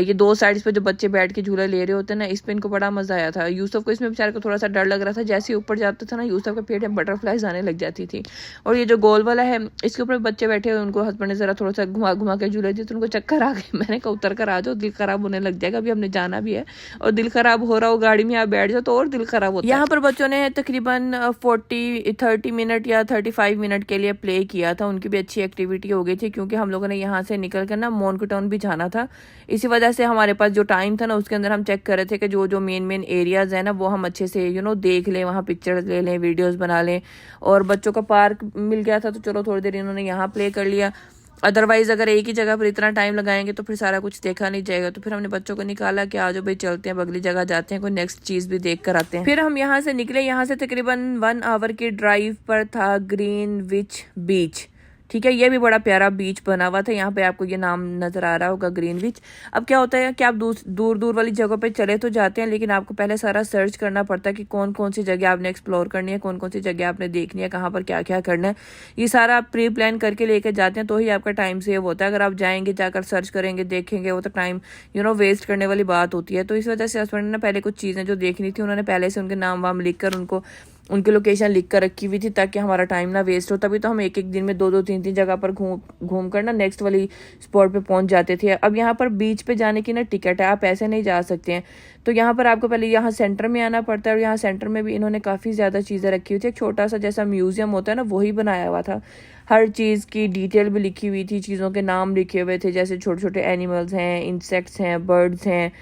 ये 2 साइड्स पर जो बच्चे बैठ के झूले ले रहे होते हैं ना, इस पर इनको बड़ा मज़ा आया था। यूसुफ को इसमें बेचारे को थोड़ा सा डर लग रहा था, जैसे ही ऊपर जाता था ना यूसुफ के पेट में बटरफ्लाइज आने लग जाती थी। और ये जो गोल वाला है इसके ऊपर बच्चे बैठे हुए, उनको हस्बैंड ने ज़रा थोड़ा सा घुमा के झूले दिए तो उनको चक्कर आ गए। मैंने कहा उतर कर आ जाओ, दिल खराब होने लग जाएगा, अभी हमने जाना भी है और दिल खराब हो रहा हो गाड़ी में आप बैठ जाओ तो और दिल खराब होता है। यहाँ पर बच्चों ने तकरीबन 30 मिनट या 35 मिनट के लिए प्ले किया था। उनकी भी अच्छी एक्टिविटी हो गई थी, क्योंकि हम लोगों ने यहाँ से निकल कर ना मोनको टाउन भी जाना था। इसी वजह से हमारे पास जो टाइम था ना उसके अंदर हम चेक कर रहे थे कि जो मेन एरियाज है ना वो हम अच्छे से देख लें, वहाँ पिक्चर ले लें, वीडियोज बना लें। और बच्चों का पार्क मिल गया था तो चलो थोड़ी देर इन्होंने यहाँ प्ले कर लिया। अदरवाइज अगर एक ही जगह पर इतना टाइम लगाएंगे तो फिर सारा कुछ देखा नहीं जाएगा। तो फिर हमने बच्चों को निकाला कि आज भाई चलते हैं, अगली जगह जाते हैं, कोई नेक्स्ट चीज भी देख कर आते हैं। फिर हम यहाँ से निकले। यहाँ से तकरीबन 1 आवर की ड्राइव पर था ग्रीनविच बीच। ठीक है, ये भी बड़ा प्यारा बीच बना हुआ था। यहाँ पे आपको ये नाम नजर आ रहा होगा ग्रीनविच। अब क्या होता है कि आप दूर वाली जगह पे चले तो जाते हैं, लेकिन आपको पहले सारा सर्च करना पड़ता है कि कौन कौन सी जगह आपने एक्सप्लोर करनी है, कौन कौन सी जगह आपने देखनी है, कहाँ पर क्या क्या करना है। ये सारा आप प्री प्लान करके लेके जाते हैं तो ही आपका टाइम सेव होता है। अगर आप जाएंगे, जाकर सर्च करेंगे, देखेंगे, वो तो टाइम वेस्ट करने वाली बात होती है। तो इस वजह से हस्बैंड ने पहले कुछ चीज़ें जो देखनी थी उन्होंने पहले से उनके नाम वाम लिख कर उनकी लोकेशन लिख कर रखी हुई थी, ताकि हमारा टाइम ना वेस्ट हो। तभी तो हम एक दिन में 2-3 जगह पर घूम कर ना नेक्स्ट वाली स्पॉट पे पहुंच जाते थे। अब यहाँ पर बीच पे जाने की ना टिकट है, आप ऐसे नहीं जा सकते हैं। तो यहाँ पर आपको पहले यहाँ सेंटर में आना पड़ता है। और यहाँ सेंटर में भी इन्होंने काफ़ी ज़्यादा चीज़ें रखी हुई थी। एक छोटा सा जैसा म्यूजियम होता है ना वही बनाया हुआ था। हर चीज़ की डिटेल भी लिखी हुई थी, चीज़ों के नाम लिखे हुए थे, जैसे छोटे छोटे एनिमल्स हैं, इंसेक्ट्स हैं, बर्ड्स हैं,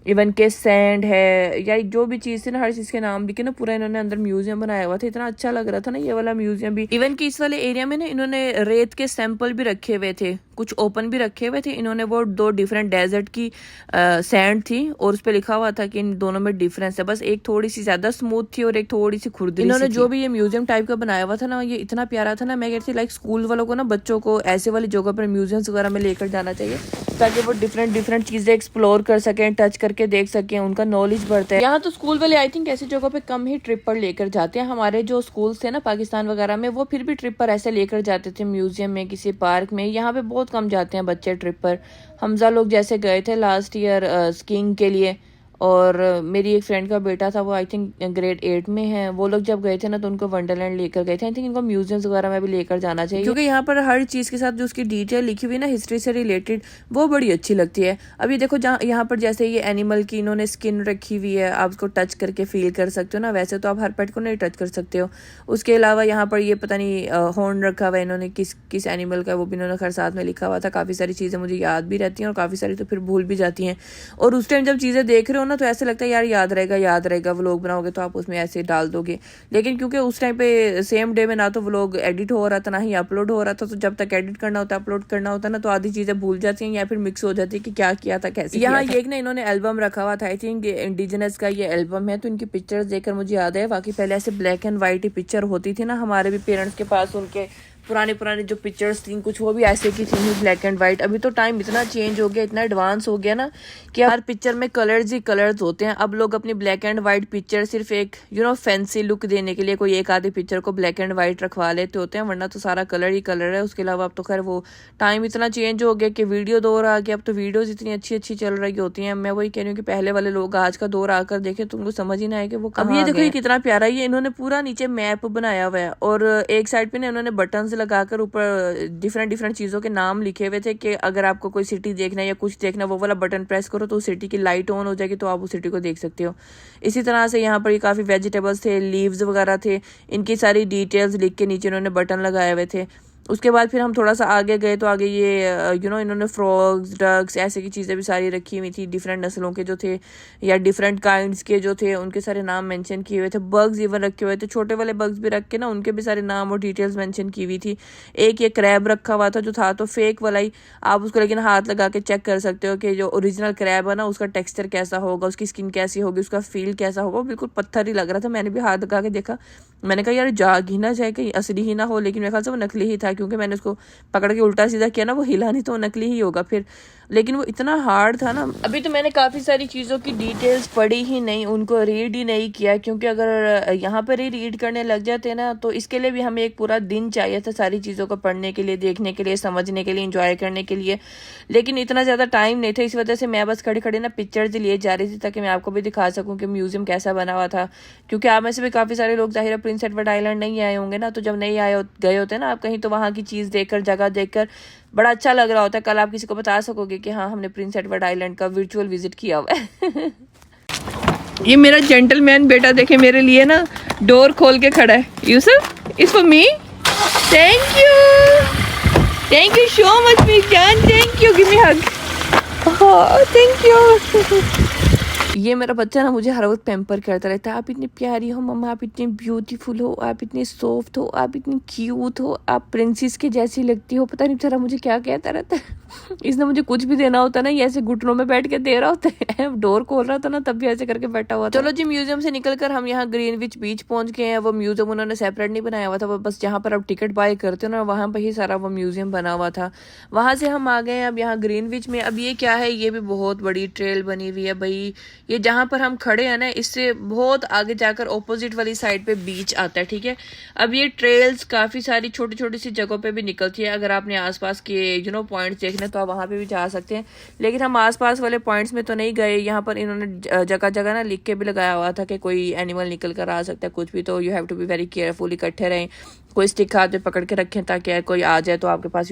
इवन के सैंड है, या जो भी चीज़ थी ना हर चीज़ के नाम लिखे ना पूरा इन्होंने अंदर म्यूजियम बनाया हुआ था। इतना अच्छा लग रहा था ना ये वाला म्यूजियम भी। इवन कि इस वाले एरिया में ना इन्होंने रेत के सैंपल भी रखे हुए थे, कुछ ओपन भी रखे हुए थे। इन्होंने वो 2 डिफरेंट डेजर्ट की सैंड थी और उस पर लिखा हुआ था कि इन दोनों में डिफरेंस है, बस एक थोड़ी सी ज्यादा स्मूथ थी और एक थोड़ी सी खुरदरी। इन्होंने जो भी ये म्यूजियम टाइप का बनाया हुआ था ना ये इतना प्यारा था ना, मैं कहती लाइक स्कूल वालों को ना बच्चों को ऐसे वाली जगह पर म्यूजियम्स वगैरह में लेकर जाना चाहिए, ताकि वो डिफरेंट चीजें एक्सप्लोर कर सकें, टच करके देख सकें, उनका नॉलेज बढ़ता है। यहाँ तो स्कूल वाले आई थिंक ऐसी जगह पे कम ही ट्रिप पर लेकर जाते हैं। हमारे जो स्कूल्स थे ना पाकिस्तान वगैरह में वो फिर भी ट्रिप पर ऐसे लेकर जाते थे, म्यूजियम में, किसी पार्क में। यहाँ पे बहुत कम जाते हैं बच्चे ट्रिप पर। हमजा लोग जैसे गए थे लास्ट ईयर स्कीइंग के लिए, और मेरी एक फ्रेंड का बेटा था, वो आई थिंक ग्रेड 8 में है। वो लोग जब गए थे ना तो उनको वंडरलैंड लेकर गए थे। आई थिंक इनको म्यूजियम्स वगैरह में भी लेकर जाना चाहिए, क्योंकि यहाँ पर हर चीज़ के साथ जो उसकी डिटेल लिखी हुई ना हिस्ट्री से रिलेटेड, वो बड़ी अच्छी लगती है। अभी देखो यहाँ पर जैसे ये एनिमल की इन्होंने स्किन रखी हुई है, आप उसको टच करके फील कर सकते हो ना। वैसे तो आप हर पेट को नहीं टच कर सकते हो। उसके अलावा यहाँ पर ये पता नहीं हॉर्न रखा हुआ है इन्होंने, किस एनिमल का, वो भी इन्होंने खैर साथ में लिखा हुआ था। काफ़ी सारी चीज़ें मुझे याद भी रहती हैं और काफ़ी सारी तो फिर भूल भी जाती हैं। और उस टाइम जब चीज़ें देख रहे हो ना तो ऐसे लगता है यार याद रहेगा। व्लॉग बनाओगे तो आप उसमें ऐसे डाल दोगे, लेकिन क्योंकि उस टाइम पे सेम डे में ना तो व्लॉग एडिट हो रहा था ना ही अपलोड हो रहा था, तो जब तक एडिट करना होता है, अपलोड करना होता है ना, तो आधी चीजें भूल जाती हैं या फिर मिक्स हो जाती है कि क्या किया था, कैसे। यहाँ एक ना इन्होंने एल्बम रखा हुआ था, आई थिंक इंडिजिनस का ये एल्बम है। तो इनकी पिक्चर्स देखकर मुझे याद है, बाकी पहले ऐसे black and white he picture होती थी ना हमारे भी पेरेंट्स के पास, उनके पुराने पुराने जो पिक्चर्स थी कुछ वो भी ऐसे की थी, ब्लैक एंड वाइट। अभी तो टाइम इतना चेंज हो गया, इतना एडवांस हो गया ना कि हर पिक्चर में कलर्स ही कलर्स होते हैं। अब लोग अपनी ब्लैक एंड वाइट पिक्चर सिर्फ एक फैंसी लुक देने के लिए कोई एक आधी पिक्चर को ब्लैक एंड वाइट रखवा लेते होते हैं, वरना तो सारा कलर ही कलर है। उसके अलावा अब तो खैर वो टाइम इतना चेंज हो गया कि वीडियो दौर आ गया, अब तो वीडियोज इतनी अच्छी अच्छी चल रही होती हैं। मैं वही कह रही हूँ कि पहले वाले लोग आज का दौर आकर देखे तो उनको समझ ही ना आए कि वो कहाँ। अब ये देखो ये कितना प्यारा, ये इन्होंने पूरा नीचे मैप बनाया हुआ है और एक साइड पे ना इन्होंने बटन्स लगाकर ऊपर डिफरेंट डिफरेंट चीजों के नाम लिखे हुए थे कि अगर आपको कोई सिटी देखना है या कुछ देखना, वो वाला बटन प्रेस करो तो उस सिटी की लाइट ऑन हो जाएगी, तो आप उस सिटी को देख सकते हो। इसी तरह से यहाँ पर काफी वेजिटेबल्स थे, लीव्स वगैरह थे, इनकी सारी डिटेल्स लिख के नीचे इन्होंने बटन लगाए हुए थे। उसके बाद फिर हम थोड़ा सा आगे गए तो आगे ये इन्होंने फ्रॉग्स, डक्स, ऐसे की चीज़ें भी सारी रखी हुई थी, डिफरेंट नस्लों के जो थे या डिफरेंट काइंड्स के जो थे उनके सारे नाम मेंशन किए हुए थे। बग्स इवन रखे हुए थे, छोटे वाले बग्स भी रख के ना उनके भी सारे नाम और डिटेल्स मेंशन की हुई थी। एक ये क्रैब रखा हुआ था जो था तो फेक वाला ही, आप उसको लेकिन हाथ लगा के चेक कर सकते हो कि जो ओरिजिनल क्रैब है ना उसका टेक्सचर कैसा होगा, उसकी स्किन कैसी होगी, उसका फील कैसा होगा। बिल्कुल पत्थर ही लग रहा था, मैंने भी हाथ लगा के देखा, मैंने कहा यार जाग ही ना जाए कहीं असली ही ना हो, लेकिन मेरे ख्याल से वो नकली ही था क्योंकि मैंने उसको पकड़ के उल्टा सीधा किया ना, वो हिला नहीं तो वो नकली ही होगा फिर, लेकिन वो इतना हार्ड था ना। अभी तो मैंने काफ़ी सारी चीज़ों की डिटेल्स पढ़ी ही नहीं, उनको रीड ही नहीं किया, क्योंकि अगर यहाँ पर ही रीड करने लग जाते ना तो इसके लिए भी हमें एक पूरा दिन चाहिए था सारी चीज़ों को पढ़ने के लिए, देखने के लिए, समझने के लिए, इंजॉय करने के लिए, लेकिन इतना ज़्यादा टाइम नहीं था। इस वजह से मैं बस खड़े खड़े ना पिक्चर्स लिए जा रही थी ताकि मैं आपको भी दिखा सकूँ कि म्यूज़ियम कैसा बना हुआ था। क्योंकि आप में से भी काफ़ी सारे लोग ज़ाहिर प्रिंस एडवर्ड आइलैंड नहीं आए होंगे ना, तो जब नहीं गए होते ना आप कहीं, तो वहाँ की चीज़ देखकर, जगह देखकर बड़ा अच्छा लग रहा होता है। कल आप किसी को बता सकोगे कि हाँ हमने प्रिंस एडवर्ड आइलैंड का वर्चुअल विजिट किया हुआ है। ये मेरा जेंटलमैन बेटा देखे मेरे लिए ना डोर खोल के खड़ा है। Yusuf, it's for me, thank you so much मी जान, thank you, give me hug, thank you. ये मेरा बच्चा ना मुझे हर वक्त पैम्पर करता रहता है, आप इतनी प्यारी हो मम्मा, आप इतनी ब्यूटीफुल हो, आप इतनी सॉफ्ट हो, आप इतनी क्यूट हो, आप प्रिंसेस के जैसी लगती हो। पता नहीं बेचारा मुझे क्या कहता रहता है। इसने मुझे कुछ भी देना होता ना, ये ऐसे घुटनों में बैठ के दे रहा होता है। डोर खोल रहा था ना तब भी ऐसे करके बैठा हुआ था। चलो जी, म्यूजियम से निकलकर हम यहाँ ग्रीनविच बीच पहुंच गए हैं। वो म्यूजियम उन्होंने सेपरेट नहीं बनाया हुआ था, वो बस जहाँ पर आप टिकट बाय करते हो ना वहाँ पर ही सारा वो म्यूजियम बना हुआ था। वहाँ से हम आ गए हैं अब यहाँ ग्रीनविच में। अब ये क्या है, ये भी बहुत बड़ी ट्रेल बनी हुई है भाई। ये जहाँ पर हम खड़े हैं ना इससे बहुत आगे जाकर ऑपोजिट वाली साइड पे बीच आता है, ठीक है। अब ये ट्रेल्स काफी सारी छोटी छोटी सी जगहों पे भी निकलती है। अगर आपने आसपास के पॉइंट्स देखने तो आप वहाँ पे भी जा सकते हैं, लेकिन हम आसपास वाले पॉइंट्स में तो नहीं गए। यहाँ पर इन्होंने जगह जगह ना लिख के भी लगाया हुआ था कि कोई एनिमल निकल कर आ सकता है, कुछ भी, तो you have to be very careful, इकट्ठे रहें, कोई स्टिक हाथ में पकड़ के रखें ताकि कोई आ जाए तो आपके पास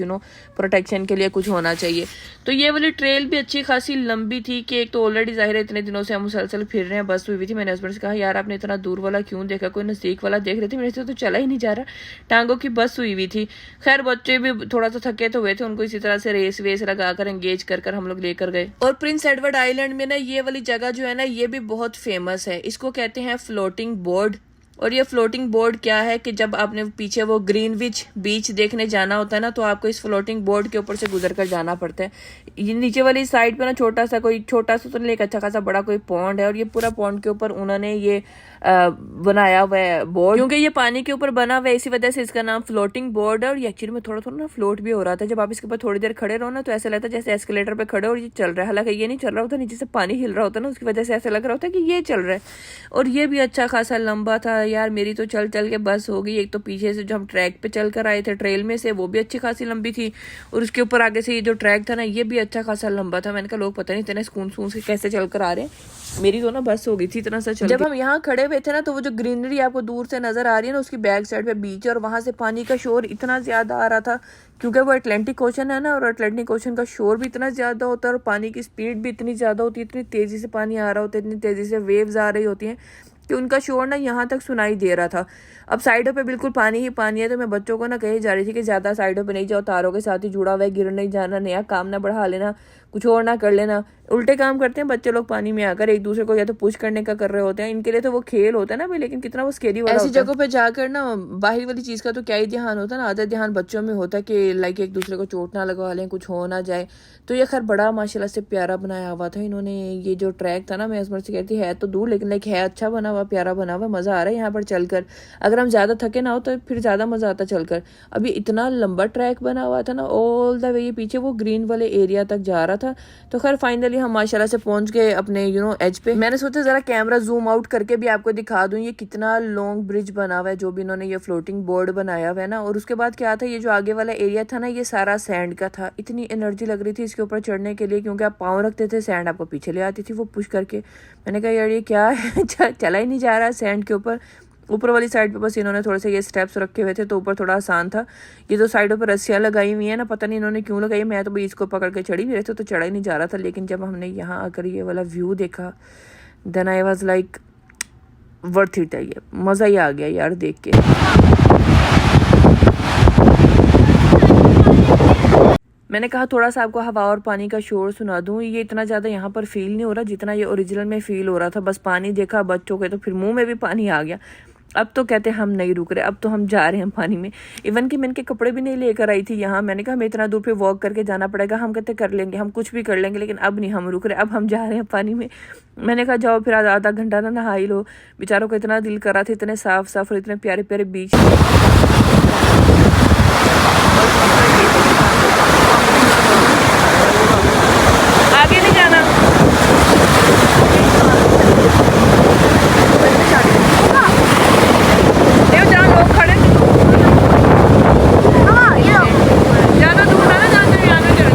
प्रोटेक्शन के लिए कुछ होना चाहिए। तो ये वाली ट्रेल भी अच्छी खासी लंबी थी कि एक तो ऑलरेडी जाहिर है इतने दिनों से हम मुसलसल फिर रहे हैं, बस हुई थी। मैंने हस्बैंड से कहा यार आपने इतना दूर वाला क्यों देखा, कोई नजदीक वाला देख रहे थे, मेरे से तो चला ही नहीं जा रहा, टांगों की बस हुई थी। खैर बच्चे भी थोड़ा सा थके तो हुए थे, उनको इसी तरह से रेस वेस लगाकर एंगेज कर हम लोग लेकर गए। और प्रिंस एडवर्ड आइलैंड में ना ये वाली जगह जो है ना ये भी बहुत फेमस है, इसको कहते हैं फ्लोटिंग बोर्ड। और ये फ्लोटिंग बोर्ड क्या है कि जब आपने पीछे वो ग्रीनविच बीच देखने जाना होता है ना तो आपको इस फ्लोटिंग बोर्ड के ऊपर से गुजर कर जाना पड़ता है। ये नीचे वाली साइड पे ना छोटा सा तो नहीं, एक अच्छा खासा बड़ा कोई पॉन्ड है, और ये पूरा पॉन्ड के ऊपर उन्होंने ये बनाया हुआ है बोर्ड। क्योंकि ये पानी के ऊपर बना हुआ है इसी वजह से इसका नाम फ्लोटिंग बोर्ड है। और ये एक्चुअली में थोड़ा थोड़ा ना फ्लोट भी हो रहा था। जब आप इसके ऊपर थोड़ी देर खड़े रहो ना तो ऐसा लगता है जैसे एस्केलेटर पे खड़े और ये चल रहा है, हालांकि ये नहीं चल रहा होता, नीचे से पानी हिल रहा होता ना उसकी वजह से ऐसा लग रहा होता है कि ये चल रहा है। और ये भी अच्छा खासा लंबा था यार, मेरी तो चल के बस हो गई। एक तो पीछे से जो हम ट्रैक पे चल कर आए थे ट्रेल में से, वो भी अच्छी खासी लंबी थी, और उसके ऊपर आगे से ये जो ट्रैक था ना ये भी अच्छा खासा लंबा था। मैंने कहा लोग पता नहीं इतने स्कून से कैसे चल कर आ रहे हैं, मेरी तो ना बस हो गई थी इतना सा चल। जब हम यहाँ खड़े हुए थे ना तो वो जो ग्रीनरी आपको दूर से नजर आ रही है ना उसकी बैक साइड पे बीच है, और वहां से पानी का शोर इतना ज्यादा आ रहा था क्योंकि वो अटलांटिक ओशन है ना, और अटलांटिक ओशन का शोर भी इतना ज्यादा होता है और पानी की स्पीड भी इतनी ज्यादा होती है, इतनी तेजी से पानी आ रहा होता है, इतनी तेजी से वेव्स आ रही होती हैं कि उनका शोर ना यहाँ तक सुनाई दे रहा था। अब साइडों पे बिल्कुल पानी ही पानी है, तो मैं बच्चों को ना कही जा रही थी कि ज़्यादा साइडों पे नहीं जाओ, तारों के साथ ही जुड़ा हुआ है, गिर नहीं जाना, नया काम ना बढ़ा लेना, कुछ और ना कर लेना। उल्टे काम करते हैं बच्चे लोग पानी में आकर, एक दूसरे को या तो पुश करने का कर रहे होते हैं। इनके लिए तो वो खेल होता है ना भाई, लेकिन कितना वो स्केरी वाला ऐसी जगहों पे जाकर ना बाहर वाली चीज़ का तो क्या ही ध्यान होता है ना, आधा ध्यान बच्चों में होता है कि लाइक एक दूसरे को चोट ना लगवा लें, कुछ हो ना जाए। तो ये खैर बड़ा माशाल्लाह से प्यारा बनाया हुआ था इन्होंने। ये जो ट्रैक था ना, मैं हस्बैंड से कहती है तो दूर, लेकिन लाइक है अच्छा बना हुआ, प्यारा बना हुआ, मज़ा आ रहा है यहाँ पर चलकर। अगर हम ज़्यादा थके ना हो तो फिर ज़्यादा मज़ा आता चलकर। अभी इतना लंबा ट्रैक बना हुआ था ना, ऑल द वे ये पीछे वो ग्रीन वाले एरिया तक जा रहा था। तो खैर फाइनली हम माशाल्लाह से पहुंच गए अपने एज पे। मैंने सोचा जरा कैमरा जूम आउट करके भी आपको दिखा दूं ये कितना लॉन्ग ब्रिज बना हुआ है, जो भी इन्होंने ये फ्लोटिंग बोर्ड बनाया हुआ है ना। और उसके बाद क्या था, ये जो आगे वाला एरिया था ना, ये सारा सैंड का था। इतनी एनर्जी लग रही थी इसके ऊपर चढ़ने के लिए, क्योंकि आप पाँव रखते थे सैंड आपको पीछे ले आती थी वो पुश करके। मैंने कहा यार ये क्या है चला ही नहीं जा रहा सैंड के ऊपर। ऊपर वाली साइड पे बस इन्होंने थोड़े से ये स्टेप्स रखे हुए थे, तो ऊपर थोड़ा आसान था। ये जो साइडों पर रस्सियाँ लगाई हुई है ना, पता नहीं इन्होंने क्यों लगाई। मैं तो भाई इसको पकड़ के चढ़ी, मेरे से तो चढ़ा ही नहीं जा रहा था। लेकिन जब हमने यहाँ आकर ये वाला व्यू देखा, then I was like worth it है, ये मज़ा ही आ गया यार देख के। मैंने कहा थोड़ा सा आपको हवा और पानी का शोर सुना दूं। ये इतना ज़्यादा यहाँ पर फील नहीं हो रहा जितना ये ओरिजिनल में फील हो रहा था। बस पानी देखा बच्चों के तो फिर मुंह में भी पानी आ गया। अब तो कहते हम नहीं रुक रहे, अब तो हम जा रहे हैं पानी में। इवन कि मैं इनके कपड़े भी नहीं लेकर आई थी यहाँ। मैंने कहा हमें इतना दूर पे वॉक करके जाना पड़ेगा, हम कहते कर लेंगे, हम कुछ भी कर लेंगे, लेकिन अब नहीं हम रुक रहे, अब हम जा रहे हैं पानी में। मैंने कहा जाओ फिर आधा घंटा ना नहा ही लो। बेचारों को इतना दिल कर रहा था, इतने साफ साफ और इतने प्यारे प्यारे बीच। आगे नहीं जाना, जहाँ लोग खड़े ज्यादा दूर ना जाते हैं, आगे चले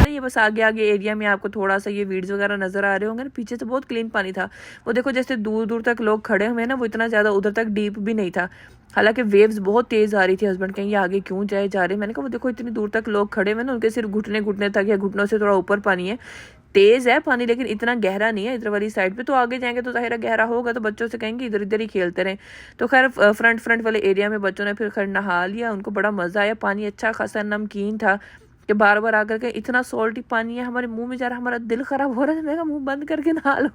ये बस आगे आगे एरिया में आपको थोड़ा सा ये वीड्स वगैरह नजर आ रहे होंगे ना। पीछे से बहुत क्लीन पानी था। वो देखो जैसे दूर दूर तक लोग खड़े हुए हैं ना, वो इतना ज्यादा उधर तक डीप भी नहीं था। हालांकि वेव्स बहुत तेज आ रही थी। हस्बैंड कहीं आगे क्यों जा रहे। मैंने कहा वो देखो इतनी दूर तक लोग खड़े हुए ना, उनके सिर्फ घुटने घुटने तक या घुटनों से थोड़ा ऊपर पानी है। तेज है पानी लेकिन इतना गहरा नहीं है इधर वाली साइड पे। तो आगे जाएंगे तो जाहिर गहरा होगा, तो बच्चों से कहेंगे इधर इधर ही खेलते रहे। तो खैर फ्रंट वाले एरिया में बच्चों ने फिर खैर नहा लिया, उनको बड़ा मजा आया। पानी अच्छा खासा नमकीन था कि बार बार आकर के इतना सॉल्टी पानी है हमारे मुंह में जा रहा, हमारा दिल खराब हो रहा है। मैं मुंह बंद करके नहा लो,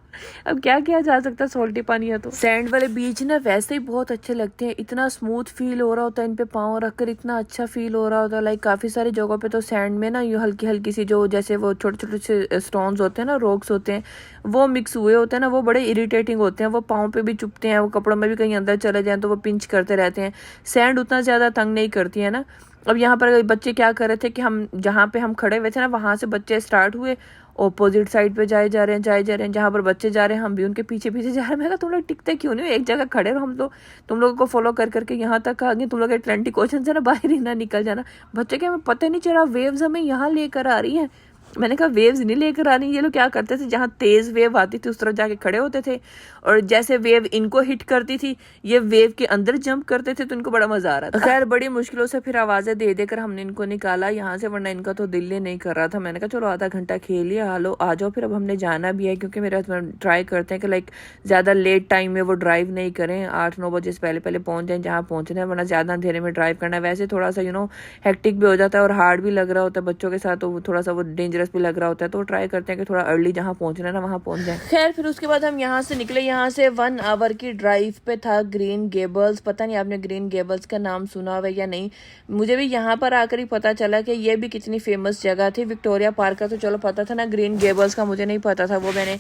अब क्या किया जा सकता है, सॉल्टी पानी है तो। सैंड वाले बीच ना वैसे ही बहुत अच्छे लगते हैं, इतना स्मूथ फील हो रहा होता है इन पे पाँव रखकर, इतना अच्छा फील हो रहा होता है। लाइक काफी सारी जगहों पे तो सैंड में ना ये हल्की हल्की सी जो जैसे वो छोटे छोटे से स्टोन्स होते हैं ना, रॉक्स होते हैं, वो मिक्स हुए होते हैं ना, वो बड़े इरिटेटिंग होते हैं। वो पाँव पे भी चुभते हैं, वो कपड़ों में भी कहीं अंदर चले जाए तो वो पिंच करते रहते हैं। सैंड उतना ज्यादा तंग नहीं करती है ना। अब यहाँ पर बच्चे क्या कर रहे थे कि हम जहाँ पे हम खड़े हुए थे ना, वहां से बच्चे स्टार्ट हुए, ऑपोजिट साइड पे जाए जा रहे हैं। जहाँ पर बच्चे जा रहे हैं हम भी उनके पीछे पीछे जा रहे हैं। मैं कहा तुम लोग टिकते क्यों नहीं, एक जगह खड़े रहो, हम तो तुम लोगों को फॉलो कर करके यहाँ तक आ गए। तुम लोग अटलांटिक ओशन से ना बाहर ही ना निकल जाना। बच्चे के हमें पता नहीं चला वेव्स हमें यहाँ लेकर आ रही हैं। मैंने कहा वेव्स नहीं लेकर आनी। ये लोग क्या करते थे, जहाँ तेज वेव आती थी उस तरफ जाके खड़े होते थे, और जैसे वेव इनको हिट करती थी ये वेव के अंदर जंप करते थे, तो इनको बड़ा मजा आ रहा था। खैर बड़ी मुश्किलों से फिर आवाजें दे देकर हमने इनको निकाला यहाँ से, वरना इनका तो दिल ही नहीं कर रहा था। मैंने कहा चलो आधा घंटा खेल लिया, हालो आ जाओ फिर, अब हमने जाना भी है। क्योंकि मेरे हस्बैंड ट्राई करते हैं कि लाइक ज्यादा लेट टाइम में वो ड्राइव नहीं करें, 8-9 बजे से पहले पहुंच जाए जहाँ पहुंचना है, वरना ज्यादा अंधेरे में ड्राइव करना है। वैसे थोड़ा सा हेक्टिक भी हो जाता है और हार्ड भी लग रहा होता है बच्चों के साथ, तो थोड़ा सा वो डेंजरस भी लग रहा होता है। तो ट्राई करते हैं कि थोड़ा अर्ली जहाँ पहुंचना है ना वहाँ पहुंच जाए। खैर फिर उसके बाद हम यहाँ से निकले। यहाँ से 1 आवर की ड्राइव पे था ग्रीन गेबल्स। पता नहीं आपने ग्रीन गेबल्स का नाम सुना हुआ या नहीं, मुझे भी यहाँ पर आकर ही पता चला कि ये भी कितनी फेमस जगह थी। विक्टोरिया पार्क का तो चलो पता था ना, ग्रीन गेबल्स का मुझे नहीं पता था। वो मैंने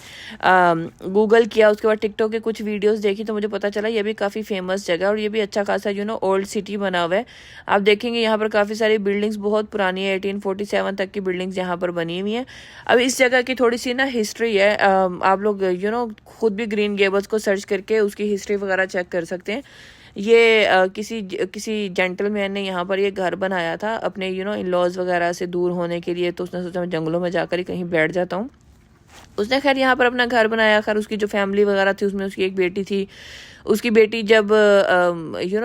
गूगल किया, उसके बाद टिकटॉक के कुछ वीडियोस देखी तो मुझे पता चला ये भी काफ़ी फेमस जगह, और ये भी अच्छा खासा ओल्ड सिटी बना हुआ है। आप देखेंगे यहाँ पर काफ़ी सारी बिल्डिंग्स बहुत पुरानी है, 1847 तक की बिल्डिंग्स यहाँ पर बनी हुई हैं। अब इस जगह की थोड़ी सी ना हिस्ट्री है, आप लोग खुद भी ग्रीन गेबल्स को सर्च करके उसकी हिस्ट्री वगैरह चेक कर सकते हैं। ये किसी जेंटलमैन ने यहाँ पर ये घर बनाया था अपने इन लॉज वगैरह से दूर होने के लिए। तो उसने सोचा मैं जंगलों में जाकर ही कहीं बैठ जाता हूँ। उसने खैर यहाँ पर अपना घर बनाया। खैर उसकी जो फैमिली वगैरह थी उसमें उसकी एक बेटी थी। उसकी बेटी जब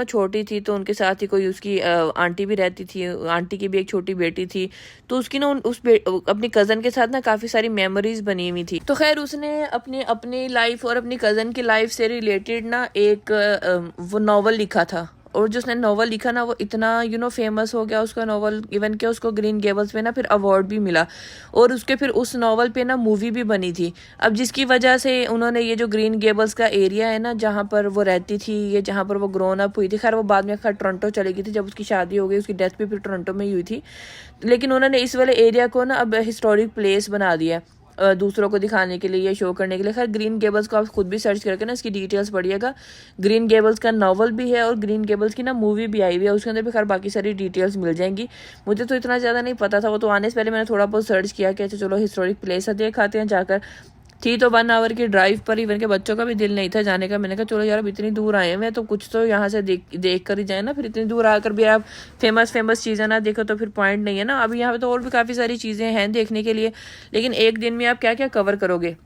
छोटी थी तो उनके साथ ही कोई उसकी आंटी भी रहती थी। आंटी की भी एक छोटी बेटी थी। तो उसकी ना अपनी कज़न के साथ ना काफ़ी सारी मेमोरीज बनी हुई थी। तो खैर उसने अपनी अपनी लाइफ और अपनी कज़न की लाइफ से रिलेटेड ना एक वो नॉवल लिखा था। और जो उसने नॉवल लिखा ना वो इतना फेमस हो गया उसका नॉवल, इवन कि उसको ग्रीन गेबल्स पे ना फिर अवार्ड भी मिला। और उसके फिर उस नॉवल पे ना मूवी भी बनी थी। अब जिसकी वजह से उन्होंने ये जो ग्रीन गेबल्स का एरिया है ना जहाँ पर वो रहती थी, ये जहाँ पर वो ग्रोन अप हुई थी, खैर वो बाद में खैर टोरंटो चली गई थी जब उसकी शादी हो गई। उसकी डेथ भी फिर टोरंटो में ही हुई थी। लेकिन उन्होंने इस वाले एरिया को ना अब हिस्टोरिक प्लेस बना दिया है दूसरों को दिखाने के लिए या शो करने के लिए। खैर ग्रीन गेबल्स को आप खुद भी सर्च करके ना इसकी डिटेल्स पढ़िएगा। ग्रीन गेबल्स का नॉवल भी है और ग्रीन गेबल्स की ना मूवी भी आई हुई है, उसके अंदर भी खैर बाकी सारी डिटेल्स मिल जाएंगी। मुझे तो इतना ज़्यादा नहीं पता था, वो तो आने से पहले मैंने थोड़ा बहुत सर्च किया कि अच्छा चलो हिस्टोरिक प्लेस है देख आते हैं जाकर। थी तो 1 आवर की ड्राइव पर, इवन के बच्चों का भी दिल नहीं था जाने का। मैंने कहा चलो यार अब इतनी दूर आए हैं तो कुछ तो यहाँ से देख कर ही जाए ना। फिर इतनी दूर आकर भी आप फेमस चीज़ें ना देखो तो फिर पॉइंट नहीं है ना। अभी यहाँ पे तो और भी काफ़ी सारी चीज़ें हैं देखने के लिए, लेकिन एक दिन में आप क्या क्या कवर करोगे।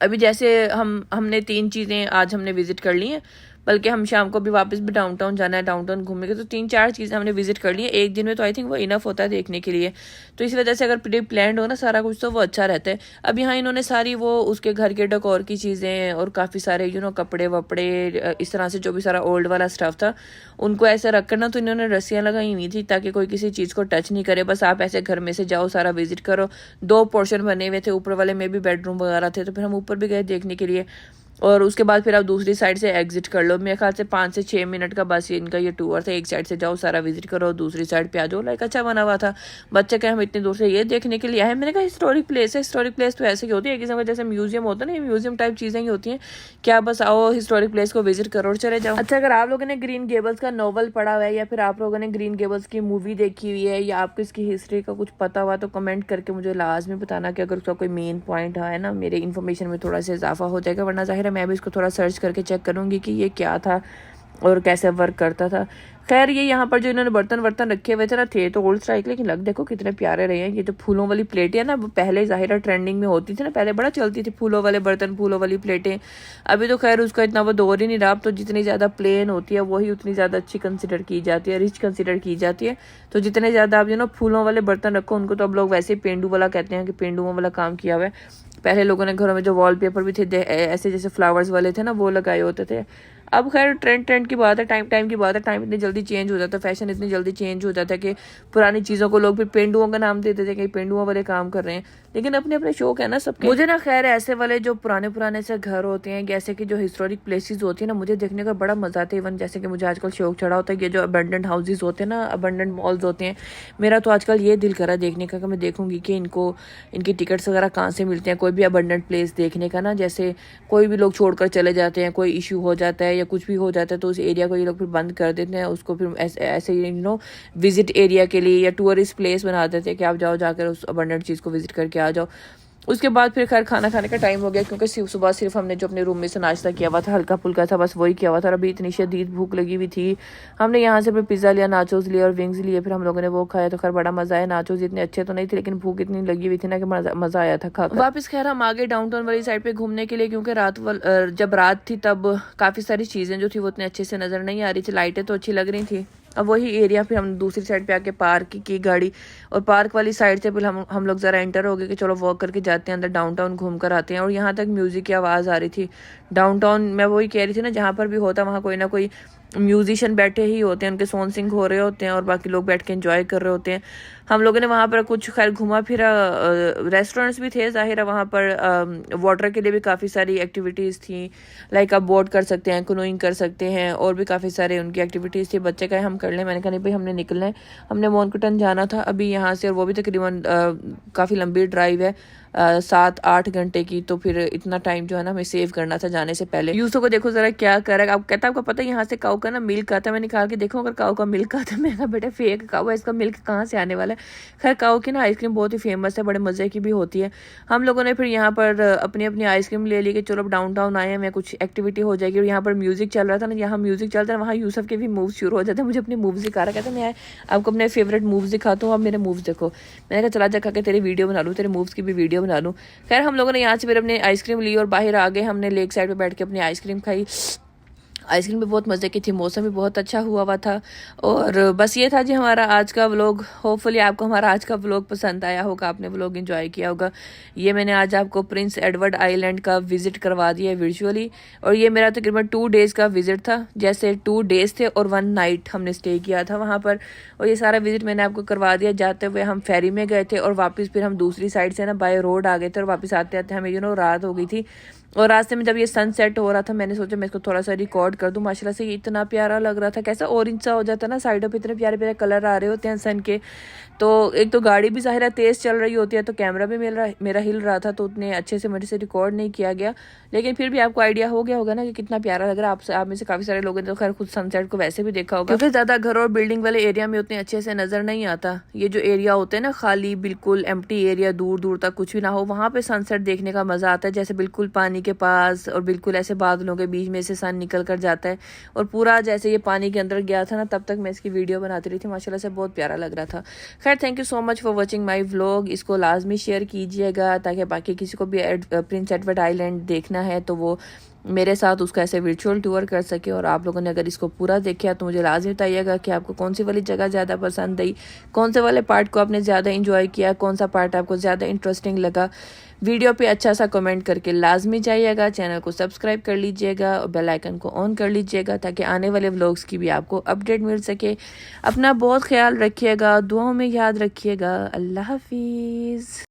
अभी जैसे हमने 3 चीज़ें आज हमने विजिट कर ली हैं, बल्कि हम शाम को भी वापस भी डाउनटाउन जाना है, डाउनटाउन घूमेंगे। तो 3-4 चीज़ें हमने विजिट कर ली हैं एक दिन में, तो आई थिंक वो इनफ होता है देखने के लिए। तो इस वजह से अगर प्री प्लान्ड हो ना सारा कुछ तो वो अच्छा रहता है। अब यहाँ इन्होंने सारी वो उसके घर के डेकोर की चीज़ें और काफ़ी सारे कपड़े वपड़े इस तरह से जो भी सारा ओल्ड वाला स्टफ था उनको ऐसे रख कर ना, तो इन्होंने रस्सियाँ लगाई हुई थी ताकि कोई किसी चीज़ को टच नहीं करे। बस आप ऐसे घर में से जाओ, सारा विजिट करो। 2 पोर्शन बने हुए थे, ऊपर वाले में भी बेडरूम वगैरह थे, तो फिर हम ऊपर भी गए देखने के लिए। और उसके बाद फिर आप दूसरी साइड से एग्जिट कर लो। मेरे ख्याल से 5 से 6 मिनट का बस इनका ये टूर था। एक साइड से जाओ, सारा विजिट करो, दूसरी साइड पे आ जाओ। लाइक अच्छा बना हुआ था। बच्चे कहे हम इतनी दूर से ये देखने के लिए आए। मैंने कहा हिस्टोरिक प्लेस है, हिस्टोरिक प्लेस तो ऐसे ही होती है किसी का, जैसे म्यूजियम होता है ना, म्यूजियम टाइप चीज़ें ही होती हैं। क्या बस आओ हिस्टोरिक प्लेस को विजिट करो और चले जाओ। अच्छा, अगर आप लोगों ने ग्रीन गेबल्स का नॉवल पढ़ा हुआ है या फिर आप लोगों ने ग्रीन गेबल्स की मूवी देखी हुई है या आपको इसकी हिस्ट्री का कुछ पता हुआ तो कमेंट करके मुझे लाजमी बताना कि अगर उसका कोई मेन पॉइंट है ना, मेरे इन्फॉर्मेशन में थोड़ा सा इजाफा हो जाएगा। वरना जाहिर है मैं भी इसको थोड़ा सर्च करके चेक करूंगी कि ये क्या था और कैसे वर्क करता था। खैर ये यहाँ पर जो इन्होंने बर्तन रखे हुए थे ना, थे तो ओल्ड स्टाइल, लेकिन लग देखो कितने प्यारे रहे हैं। ये जो फूलों वाली प्लेटें है ना, वो पहले ज़ाहिर ट्रेंडिंग में होती थी ना, पहले बड़ा चलती थी फूलों वाले बर्तन, फूलों वाली प्लेटें। अभी तो खैर उसका इतना वो दौर ही नहीं रहा। तो जितनी ज़्यादा प्लेन होती है वही उतनी ज़्यादा अच्छी कंसिडर की जाती है, रिच कंसिडर की जाती है। तो जितने ज़्यादा आप फूलों वाले बर्तन रखो उनको तो अब लोग वैसे ही पेंडू वाला कहते हैं कि पेंडुओं वाला काम किया हुआ है। पहले लोगों ने घरों में जो वॉलपेपर भी थे ऐसे जैसे फ्लावर्स वाले थे ना, वो लगाए होते थे। अब खैर ट्रेंड की बात है, टाइम की बात है। टाइम इतनी जल्दी चेंज हो जाता है, फैशन इतनी जल्दी चेंज हो जाता है कि पुरानी चीज़ों को लोग फिर पेंडुओं का नाम देते थे कि पेंडुओं वाले काम कर रहे हैं। लेकिन अपने अपने शौक है ना सबके। मुझे ना खैर ऐसे वाले जो पुराने से घर होते हैं, जैसे कि जो हिस्टोरिक प्लेसेस होती है ना, मुझे देखने का बड़ा मजा आता है। इवन जैसे कि मुझे आजकल शौक चढ़ा होता है ये जो अबंडेंट हाउसेज होते हैं ना, अबंडेंट मॉल्स होते हैं। मेरा तो आजकल ये दिल करा देखने का कि मैं देखूंगी कि इनकी टिकट्स वगैरह कहाँ से मिलते हैं, कोई भी अबंडेंट प्लेस देखने का ना। जैसे कोई भी लोग छोड़कर चले जाते हैं, कोई इशू हो जाता है या कुछ भी हो जाता है तो उस एरिया को ये लोग फिर बंद कर देते हैं, उसको फिर ऐसे विजिट एरिया के लिए या टूरिस्ट प्लेस बना देते हैं कि आप जाकर उस अबंडेंट चीज़ को विजिट करके आ जाओ। उसके बाद फिर खैर खाना खाने का टाइम हो गया, क्योंकि सुबह सिर्फ हमने जो अपने रूम में से नाश्ता किया हुआ था, हल्का फुल्का था, बस वही किया हुआ था। और अभी इतनी शदीद भूख लगी हुई थी, हमने यहाँ से फिर पिज़्ज़ा लिया, नाचोस लिए और विंग्स लिए। फिर हम लोगों ने वो खाया तो खैर बड़ा मज़ा आया। नाचोस इतने अच्छे तो नहीं थे, लेकिन भूख इतनी लगी हुई थी ना कि मज़ा आया था खाकर। वापस खैर हम आगे डाउनटाउन वाली साइड पे घूमने के लिए, क्योंकि जब रात थी तब काफ़ी सारी चीज़ें जो थी वो उतने अच्छे से नज़र नहीं आ रही थी। लाइटें तो अच्छी लग रही थी। अब वही एरिया फिर हम दूसरी साइड पे आके पार्क की गाड़ी, और पार्क वाली साइड से फिर हम लोग ज़रा एंटर हो गए कि चलो वॉक करके जाते हैं अंदर, डाउनटाउन घूम कर आते हैं। और यहाँ तक म्यूज़िक की आवाज़ आ रही थी डाउनटाउन। मैं वही कह रही थी ना, जहाँ पर भी होता वहाँ कोई ना कोई म्यूजिशियन बैठे ही होते हैं, उनके सॉन्ग सिंग हो रहे होते हैं और बाकी लोग बैठ के एंजॉय कर रहे होते हैं। हम लोगों ने वहाँ पर कुछ खैर घुमा फिरा, रेस्टोरेंट्स भी थे ज़ाहिर है वहाँ पर। वाटर के लिए भी काफ़ी सारी एक्टिविटीज़ थी, लाइक आप बोट कर सकते हैं, कनोइंग कर सकते हैं, और भी काफ़ी सारे उनकी एक्टिविटीज़ थी। बच्चे कहे हम कर लें, मैंने कहा नहीं भाई हमने निकलना है, हमने मोनकुटन जाना था अभी यहाँ से, और वो भी तकरीबन काफ़ी लंबी ड्राइव है, 7-8 घंटे की। तो फिर इतना टाइम जो है ना हमें सेव करना था जाने से पहले। यूसुफ को देखो जरा क्या कर रहा है। आप कहता है आपको पता है यहाँ से काऊ का ना मिल्क आता है। मैंने कहा कि देखो अगर काऊ का मिल्क आता है, मैं कहा बेटा फेक काऊ है, इसका मिल्क कहाँ से आने वाला है। खैर काऊ की ना आइसक्रीम बहुत ही फेमस है, बड़े मज़े की भी होती है। हम लोगों ने फिर यहाँ पर अपनी अपनी आइसक्रीम ले ली कि चलो अब डाउनटाउन आए हैं, मैं कुछ एक्टिविटी हो जाएगी। और यहाँ पर म्यूजिक चल रहा था ना, यहाँ म्यूजिक चलता है वहाँ यूसुफ के भी मूव्स शुरू हो जाते हैं। मुझे अपने मूव्स दिखा रहा, कहता मैं आपको अपने फेवरेट मूव्स दिखाता हूँ, अब मेरे मूव्स देखो। मैंने कहा चला जा के तेरी वीडियो बना लूँ, तेरे मूव्स की भी वीडियो बना लूँ। खैर हम लोगों ने यहाँ से फिर अपने आइसक्रीम ली और बाहर आ गए। हमने लेक साइड पे बैठ के अपनी आइसक्रीम खाई। आइसक्रीम भी बहुत मज़े की थी, मौसम भी बहुत अच्छा हुआ था। और बस ये था जी हमारा आज का व्लॉग। होपफुली आपको हमारा आज का व्लॉग पसंद आया होगा, आपने व्लॉग एंजॉय किया होगा। ये मैंने आज आपको प्रिंस एडवर्ड आइलैंड का विजिट करवा दिया है वर्चुअली। और ये मेरा तकरीबन 2 डेज़ का विजिट था, जैसे 2 डेज़ थे और 1 नाइट हमने स्टे किया था वहाँ पर। और ये सारा विजिट मैंने आपको करवा दिया। जाते हुए हम फेरी में गए थे और वापस फिर हम दूसरी साइड से ना बाय रोड आ गए थे और वापस आते आते हमें रात हो गई थी। और रास्ते में जब ये सनसेट हो रहा था मैंने सोचा मैं इसको थोड़ा सा रिकॉर्ड कर दूं। माशाल्लाह से ये इतना प्यारा लग रहा था, कैसा ऑरेंज सा हो जाता ना, साइडों पे इतने प्यारे प्यारे कलर आ रहे होते हैं सन के। तो एक तो गाड़ी भी ज़ाहिर है तेज़ चल रही होती है, तो कैमरा भी मेरा हिल रहा था, तो उतने अच्छे से मेरे से रिकॉर्ड नहीं किया गया। लेकिन फिर भी आपको आइडिया हो गया होगा ना कि कितना प्यारा लग रहा है। आप में से काफ़ी सारे लोगों ने तो खैर खुद सनसेट को वैसे भी देखा होगा, क्योंकि ज़्यादा घर और बिल्डिंग वाले एरिया में उतने अच्छे से नज़र नहीं आता। ये जो एरिया होते हैं ना खाली, बिल्कुल एम्प्टी एरिया, दूर दूर तक कुछ भी ना हो, वहाँ पे सनसेट देखने का मज़ा आता है। जैसे बिल्कुल पानी के पास और बिल्कुल ऐसे बादलों के बीच में से सन निकल कर जाता है और पूरा जैसे ये पानी के अंदर गया था ना, तब तक मैं इसकी वीडियो बनाती रही थी। माशाल्लाह से बहुत प्यारा लग रहा था। खैर thank you so much for watching my vlog. इसको लाजमी शेयर कीजिएगा ताकि बाकी किसी को भी प्रिंस एडवर्ड आइलैंड देखना है तो वो मेरे साथ उसका ऐसे वर्चुअल टूर कर सके। और आप लोगों ने अगर इसको पूरा देखा तो मुझे लाजमी बताइएगा कि आपको कौन सी वाली जगह ज़्यादा पसंद आई, कौन से वाले पार्ट को आपने ज़्यादा इंजॉय किया, कौन सा पार्ट आपको ज़्यादा इंटरेस्टिंग लगा। वीडियो पे अच्छा सा कमेंट करके लाजमी जाइएगा। चैनल को सब्सक्राइब कर लीजिएगा और बेल आइकन को ऑन कर लीजिएगा ताकि आने वाले व्लॉग्स की भी आपको अपडेट मिल सके। अपना बहुत ख्याल रखिएगा, दुआओं में याद रखिएगा। अल्लाह हाफिज़।